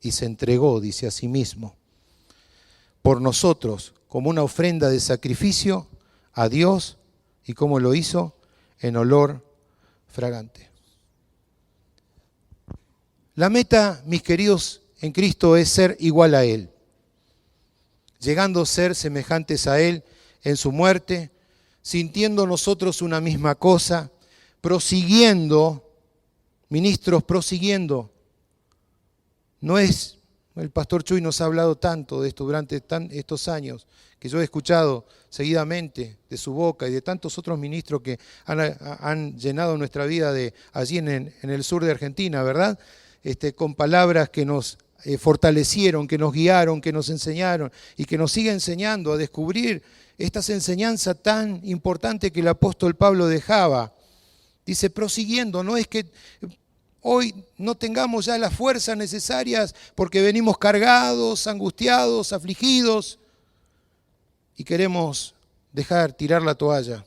y se entregó, dice a sí mismo, por nosotros como una ofrenda de sacrificio a Dios, y cómo lo hizo, en olor fragante. La meta, mis queridos, en Cristo es ser igual a Él, llegando a ser semejantes a Él en su muerte, sintiendo nosotros una misma cosa, prosiguiendo, ministros, prosiguiendo. No es, el pastor Chuy nos ha hablado tanto de esto durante estos años, que yo he escuchado seguidamente de su boca y de tantos otros ministros que han llenado nuestra vida de allí en el sur de Argentina, ¿verdad? Con palabras que nos fortalecieron, que nos guiaron, que nos enseñaron y que nos sigue enseñando a descubrir estas enseñanzas tan importantes que el apóstol Pablo dejaba. Dice, prosiguiendo, no es que hoy no tengamos ya las fuerzas necesarias porque venimos cargados, angustiados, afligidos y queremos tirar la toalla.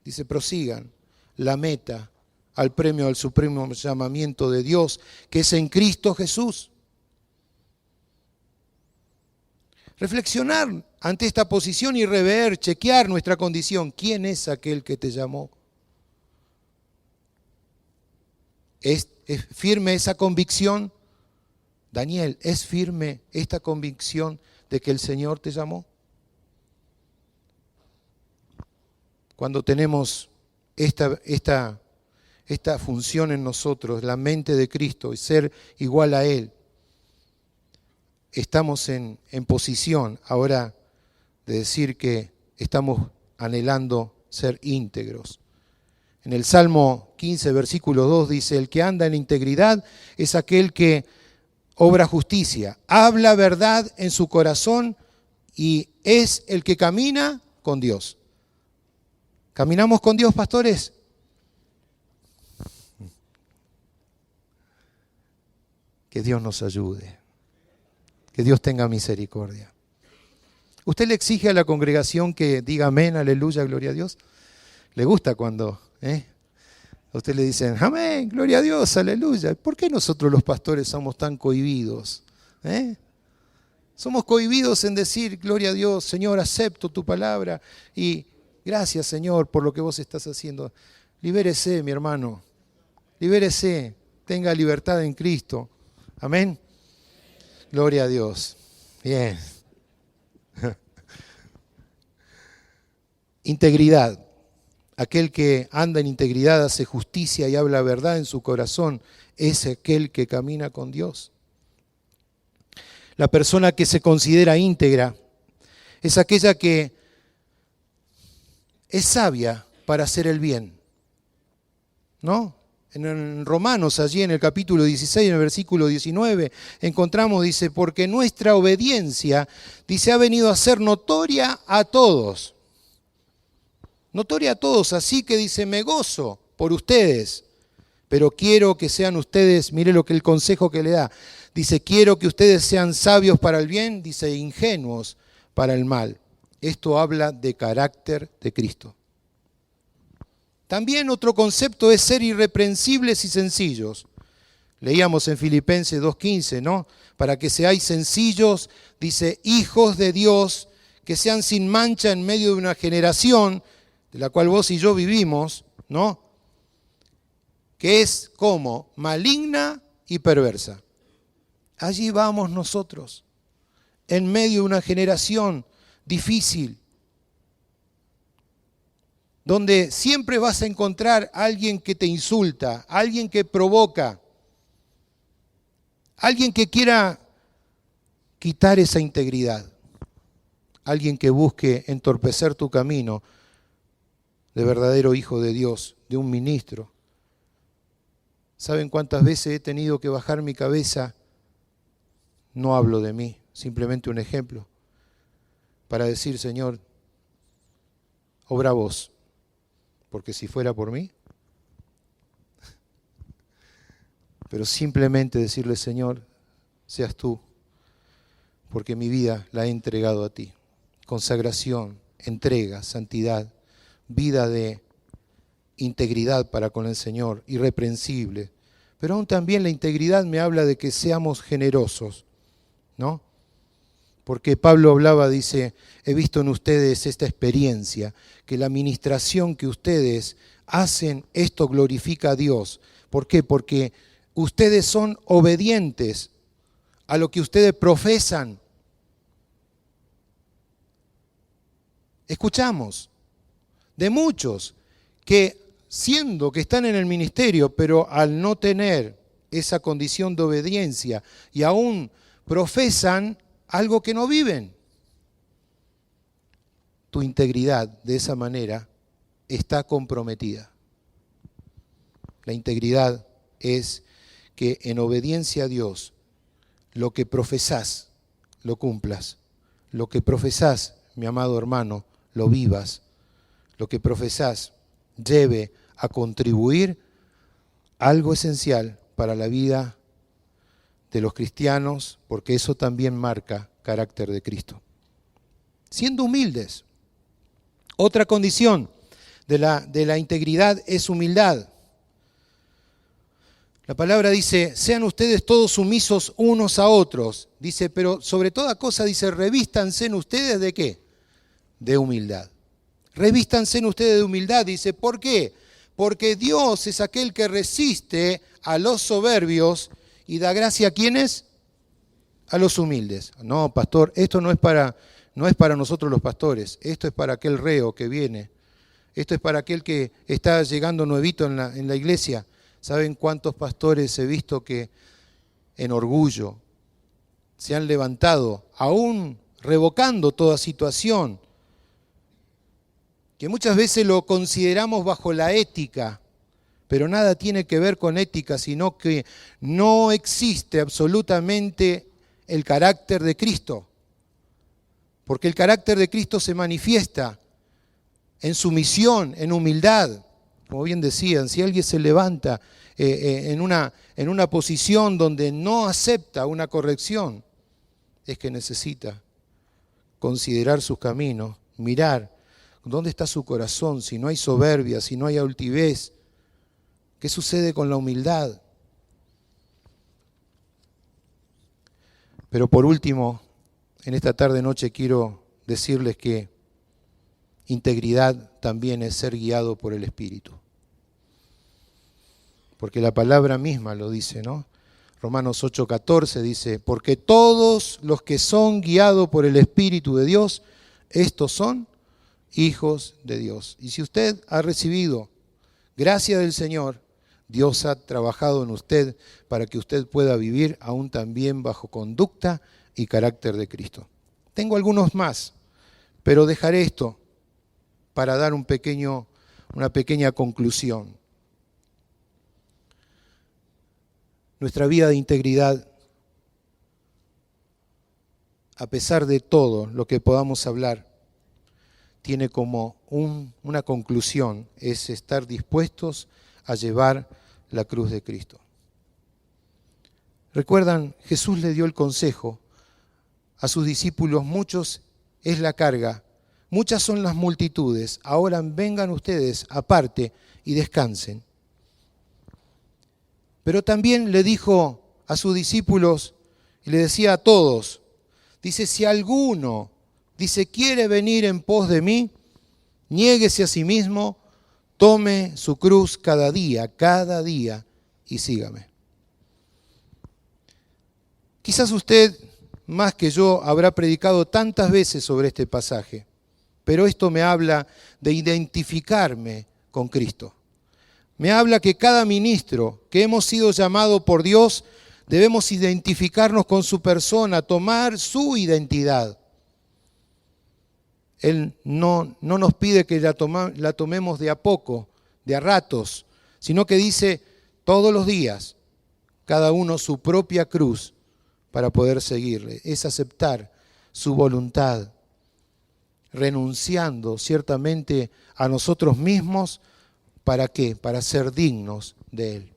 Dice, prosigan la meta al premio al supremo llamamiento de Dios, que es en Cristo Jesús. Reflexionar ante esta posición y rever, chequear nuestra condición. ¿Quién es aquel que te llamó? ¿Es firme esa convicción? Daniel, ¿es firme esta convicción de que el Señor te llamó? Cuando tenemos esta función en nosotros, la mente de Cristo y ser igual a Él, estamos en posición ahora de decir que estamos anhelando ser íntegros. En el Salmo 15, versículo 2 dice, el que anda en integridad es aquel que obra justicia, habla verdad en su corazón y es el que camina con Dios. ¿Caminamos con Dios, pastores? Que Dios nos ayude. Que Dios tenga misericordia. ¿Usted le exige a la congregación que diga amén, aleluya, gloria a Dios? ¿Le gusta cuando a usted le dicen amén, gloria a Dios, aleluya? ¿Por qué nosotros los pastores somos tan cohibidos? Somos cohibidos en decir gloria a Dios, Señor, acepto tu palabra y gracias, Señor, por lo que vos estás haciendo. Libérese, mi hermano, libérese, tenga libertad en Cristo. Amén. Gloria a Dios. Bien. Integridad. Aquel que anda en integridad, hace justicia y habla verdad en su corazón, es aquel que camina con Dios. La persona que se considera íntegra es aquella que es sabia para hacer el bien, ¿no? En Romanos, allí en el capítulo 16, en el versículo 19, encontramos, dice, porque nuestra obediencia, dice, ha venido a ser notoria a todos. Notoria a todos, así que dice, me gozo por ustedes, pero quiero que sean ustedes, mire lo que el consejo que le da, dice, quiero que ustedes sean sabios para el bien, dice, ingenuos para el mal. Esto habla de carácter de Cristo. También otro concepto es ser irreprensibles y sencillos. Leíamos en Filipenses 2:15, ¿no? Para que seáis sencillos, dice, hijos de Dios, que sean sin mancha en medio de una generación de la cual vos y yo vivimos, ¿no? Que es como maligna y perversa. Allí vamos nosotros, en medio de una generación difícil, donde siempre vas a encontrar a alguien que te insulta, alguien que provoca, alguien que quiera quitar esa integridad, alguien que busque entorpecer tu camino de verdadero hijo de Dios, de un ministro. ¿Saben cuántas veces he tenido que bajar mi cabeza? No hablo de mí, simplemente un ejemplo, para decir, Señor, obra vos. Porque si fuera por mí, pero simplemente decirle, Señor, seas tú, porque mi vida la he entregado a ti. Consagración, entrega, santidad, vida de integridad para con el Señor, irreprensible. Pero aún también la integridad me habla de que seamos generosos, ¿no? Porque Pablo hablaba, dice, he visto en ustedes esta experiencia, que la administración que ustedes hacen, esto glorifica a Dios. ¿Por qué? Porque ustedes son obedientes a lo que ustedes profesan. Escuchamos de muchos que siendo que están en el ministerio, pero al no tener esa condición de obediencia y aún profesan algo que no viven. Tu integridad de esa manera está comprometida. La integridad es que en obediencia a Dios lo que profesás lo cumplas. Lo que profesás, mi amado hermano, lo vivas. Lo que profesás lleve a contribuir algo esencial para la vida de los cristianos, porque eso también marca carácter de Cristo. Siendo humildes. Otra condición de la integridad es humildad. La palabra dice, sean ustedes todos sumisos unos a otros. Dice, pero sobre toda cosa dice, revístanse en ustedes ¿de qué? De humildad. Revístanse en ustedes de humildad. Dice, ¿por qué? Porque Dios es aquel que resiste a los soberbios y da gracia a ¿quiénes? A los humildes. No, pastor, esto no es para nosotros los pastores. Esto es para aquel reo que viene. Esto es para aquel que está llegando nuevito en la iglesia. ¿Saben cuántos pastores he visto que en orgullo se han levantado, aún revocando toda situación, que muchas veces lo consideramos bajo la ética, pero nada tiene que ver con ética, sino que no existe absolutamente el carácter de Cristo? Porque el carácter de Cristo se manifiesta en sumisión, en humildad. Como bien decían, si alguien se levanta en una posición donde no acepta una corrección, es que necesita considerar sus caminos, mirar dónde está su corazón, si no hay soberbia, si no hay altivez. ¿Qué sucede con la humildad? Pero por último, en esta tarde-noche quiero decirles que integridad también es ser guiado por el Espíritu. Porque la palabra misma lo dice, ¿no? Romanos 8:14 dice, porque todos los que son guiados por el Espíritu de Dios, estos son hijos de Dios. Y si usted ha recibido gracia del Señor, Dios ha trabajado en usted para que usted pueda vivir aún también bajo conducta y carácter de Cristo. Tengo algunos más, pero dejaré esto para dar una pequeña conclusión. Nuestra vida de integridad, a pesar de todo lo que podamos hablar, tiene como una conclusión, es estar dispuestos a llevar la cruz de Cristo. ¿Recuerdan? Jesús le dio el consejo a sus discípulos, muchos es la carga, muchas son las multitudes, ahora vengan ustedes aparte y descansen. Pero también le dijo a sus discípulos, y le decía a todos, dice, si alguno, dice, quiere venir en pos de mí, niéguese a sí mismo, tome su cruz cada día, y sígame. Quizás usted, más que yo, habrá predicado tantas veces sobre este pasaje, pero esto me habla de identificarme con Cristo. Me habla que cada ministro que hemos sido llamados por Dios, debemos identificarnos con su persona, tomar su identidad. Él no nos pide que la tomemos de a poco, de a ratos, sino que dice todos los días, cada uno su propia cruz para poder seguirle. Es aceptar su voluntad, renunciando ciertamente a nosotros mismos. ¿Para qué? Para ser dignos de Él.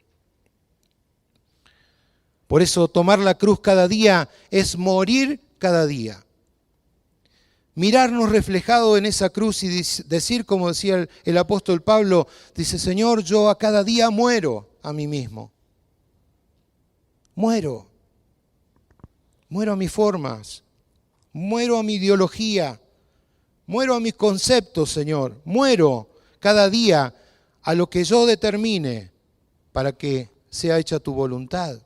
Por eso tomar la cruz cada día es morir cada día. mirarnos reflejado en esa cruz y decir, como decía el apóstol Pablo, dice, Señor, yo a cada día muero a mí mismo. Muero a mis formas, muero a mi ideología, muero a mis conceptos, Señor, muero cada día a lo que yo determine para que sea hecha tu voluntad.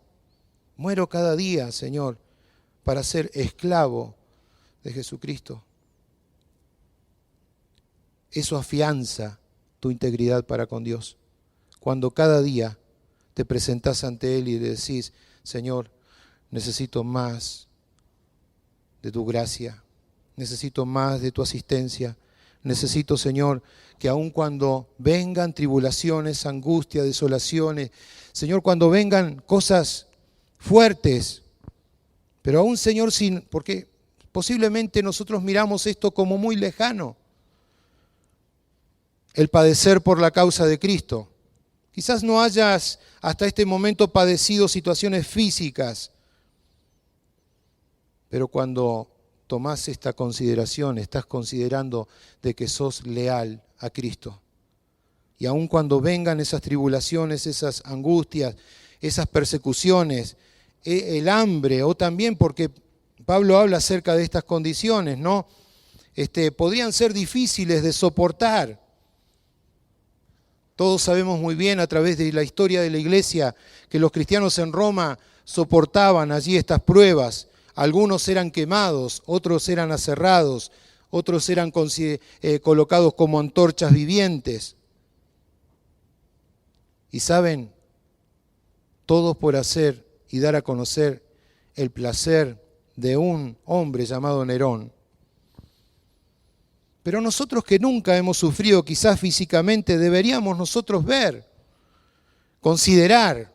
Muero cada día, Señor, para ser esclavo de Jesucristo. Eso afianza tu integridad para con Dios. Cuando cada día te presentás ante Él y le decís, Señor, necesito más de tu gracia, necesito más de tu asistencia, necesito, Señor, que aun cuando vengan tribulaciones, angustias, desolaciones, Señor, cuando vengan cosas fuertes, pero aún, Señor, porque posiblemente nosotros miramos esto como muy lejano, el padecer por la causa de Cristo. Quizás no hayas hasta este momento padecido situaciones físicas, pero cuando tomás esta consideración, estás considerando de que sos leal a Cristo. Y aun cuando vengan esas tribulaciones, esas angustias, esas persecuciones, el hambre, o también porque Pablo habla acerca de estas condiciones, ¿no? Podrían ser difíciles de soportar. Todos sabemos muy bien a través de la historia de la iglesia que los cristianos en Roma soportaban allí estas pruebas. Algunos eran quemados, otros eran aserrados, otros eran colocados como antorchas vivientes. Y saben, todos por hacer y dar a conocer el placer de un hombre llamado Nerón. Pero nosotros que nunca hemos sufrido quizás físicamente, deberíamos nosotros ver, considerar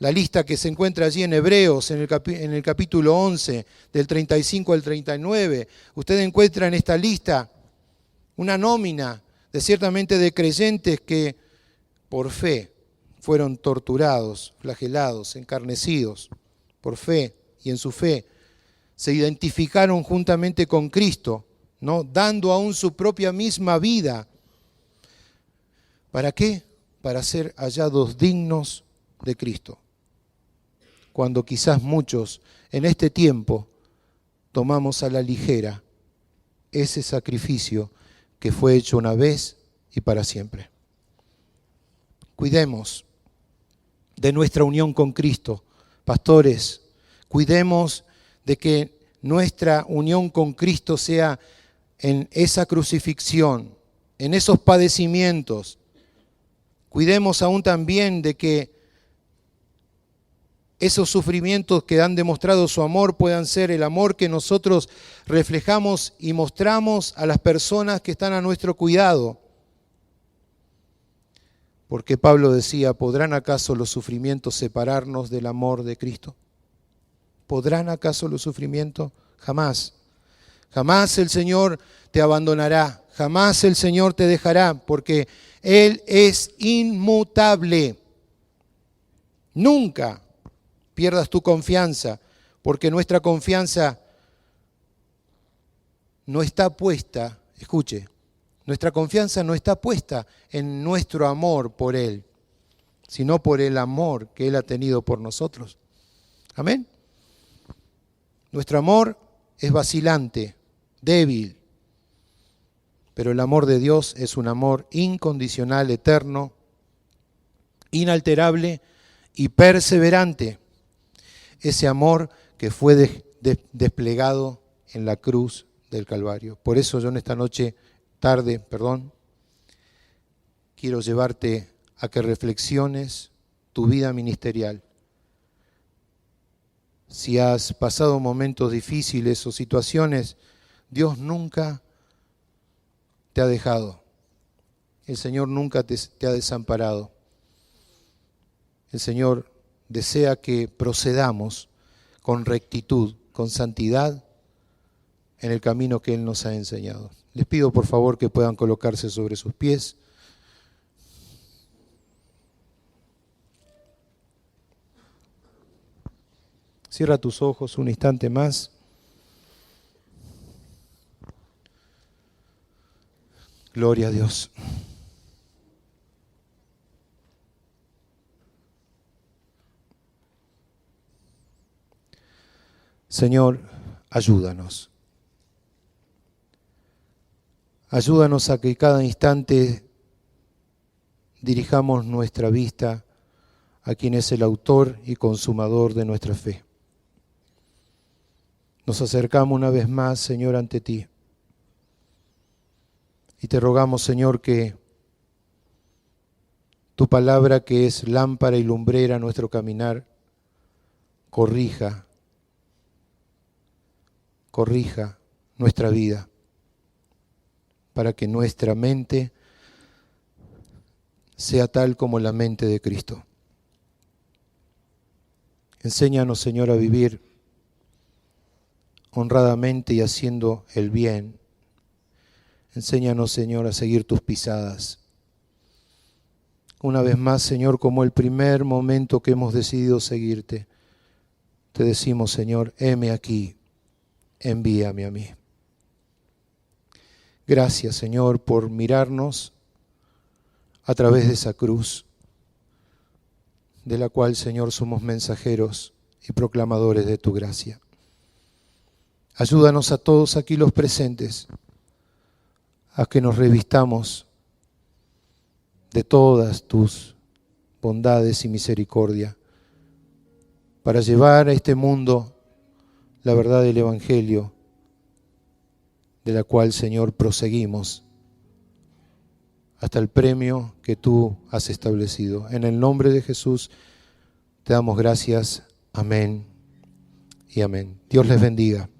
la lista que se encuentra allí en Hebreos, en el capítulo 11, del 35 al 39. Usted encuentra en esta lista una nómina ciertamente de creyentes que por fe fueron torturados, flagelados, encarnecidos, por fe y en su fe se identificaron juntamente con Cristo, ¿no? Dando aún su propia misma vida. ¿Para qué? Para ser hallados dignos de Cristo. Cuando quizás muchos en este tiempo tomamos a la ligera ese sacrificio que fue hecho una vez y para siempre. Cuidemos de nuestra unión con Cristo. Pastores, cuidemos de que nuestra unión con Cristo sea en esa crucifixión, en esos padecimientos. Cuidemos aún también de que esos sufrimientos que han demostrado su amor puedan ser el amor que nosotros reflejamos y mostramos a las personas que están a nuestro cuidado. Porque Pablo decía, ¿podrán acaso los sufrimientos separarnos del amor de Cristo? ¿Podrán acaso los sufrimientos? Jamás. Jamás el Señor te abandonará, jamás el Señor te dejará, porque Él es inmutable. Nunca pierdas tu confianza, porque nuestra confianza no está puesta, escuche, nuestra confianza no está puesta en nuestro amor por Él, sino por el amor que Él ha tenido por nosotros. Amén. Nuestro amor es vacilante, débil, pero el amor de Dios es un amor incondicional, eterno, inalterable y perseverante. Ese amor que fue desplegado en la cruz del Calvario. Por eso yo en esta tarde, quiero llevarte a que reflexiones tu vida ministerial. Si has pasado momentos difíciles o situaciones, Dios nunca te ha dejado. El Señor nunca te ha desamparado. El Señor desea que procedamos con rectitud, con santidad, en el camino que Él nos ha enseñado. Les pido por favor que puedan colocarse sobre sus pies. Cierra tus ojos un instante más. Gloria a Dios. Señor, ayúdanos. Ayúdanos a que cada instante dirijamos nuestra vista a quien es el autor y consumador de nuestra fe. Nos acercamos una vez más, Señor, ante ti. Y te rogamos, Señor, que tu palabra, que es lámpara y lumbrera a nuestro caminar, corrija nuestra vida, para que nuestra mente sea tal como la mente de Cristo. Enséñanos, Señor, a vivir honradamente y haciendo el bien. Enséñanos, Señor, a seguir tus pisadas. Una vez más, Señor, como el primer momento que hemos decidido seguirte, te decimos, Señor, heme aquí, envíame a mí. Gracias, Señor, por mirarnos a través de esa cruz, de la cual, Señor, somos mensajeros y proclamadores de tu gracia. Ayúdanos a todos aquí los presentes a que nos revistamos de todas tus bondades y misericordia para llevar a este mundo la verdad del Evangelio, de la cual, Señor, proseguimos hasta el premio que tú has establecido. En el nombre de Jesús te damos gracias. Amén y amén. Dios les bendiga.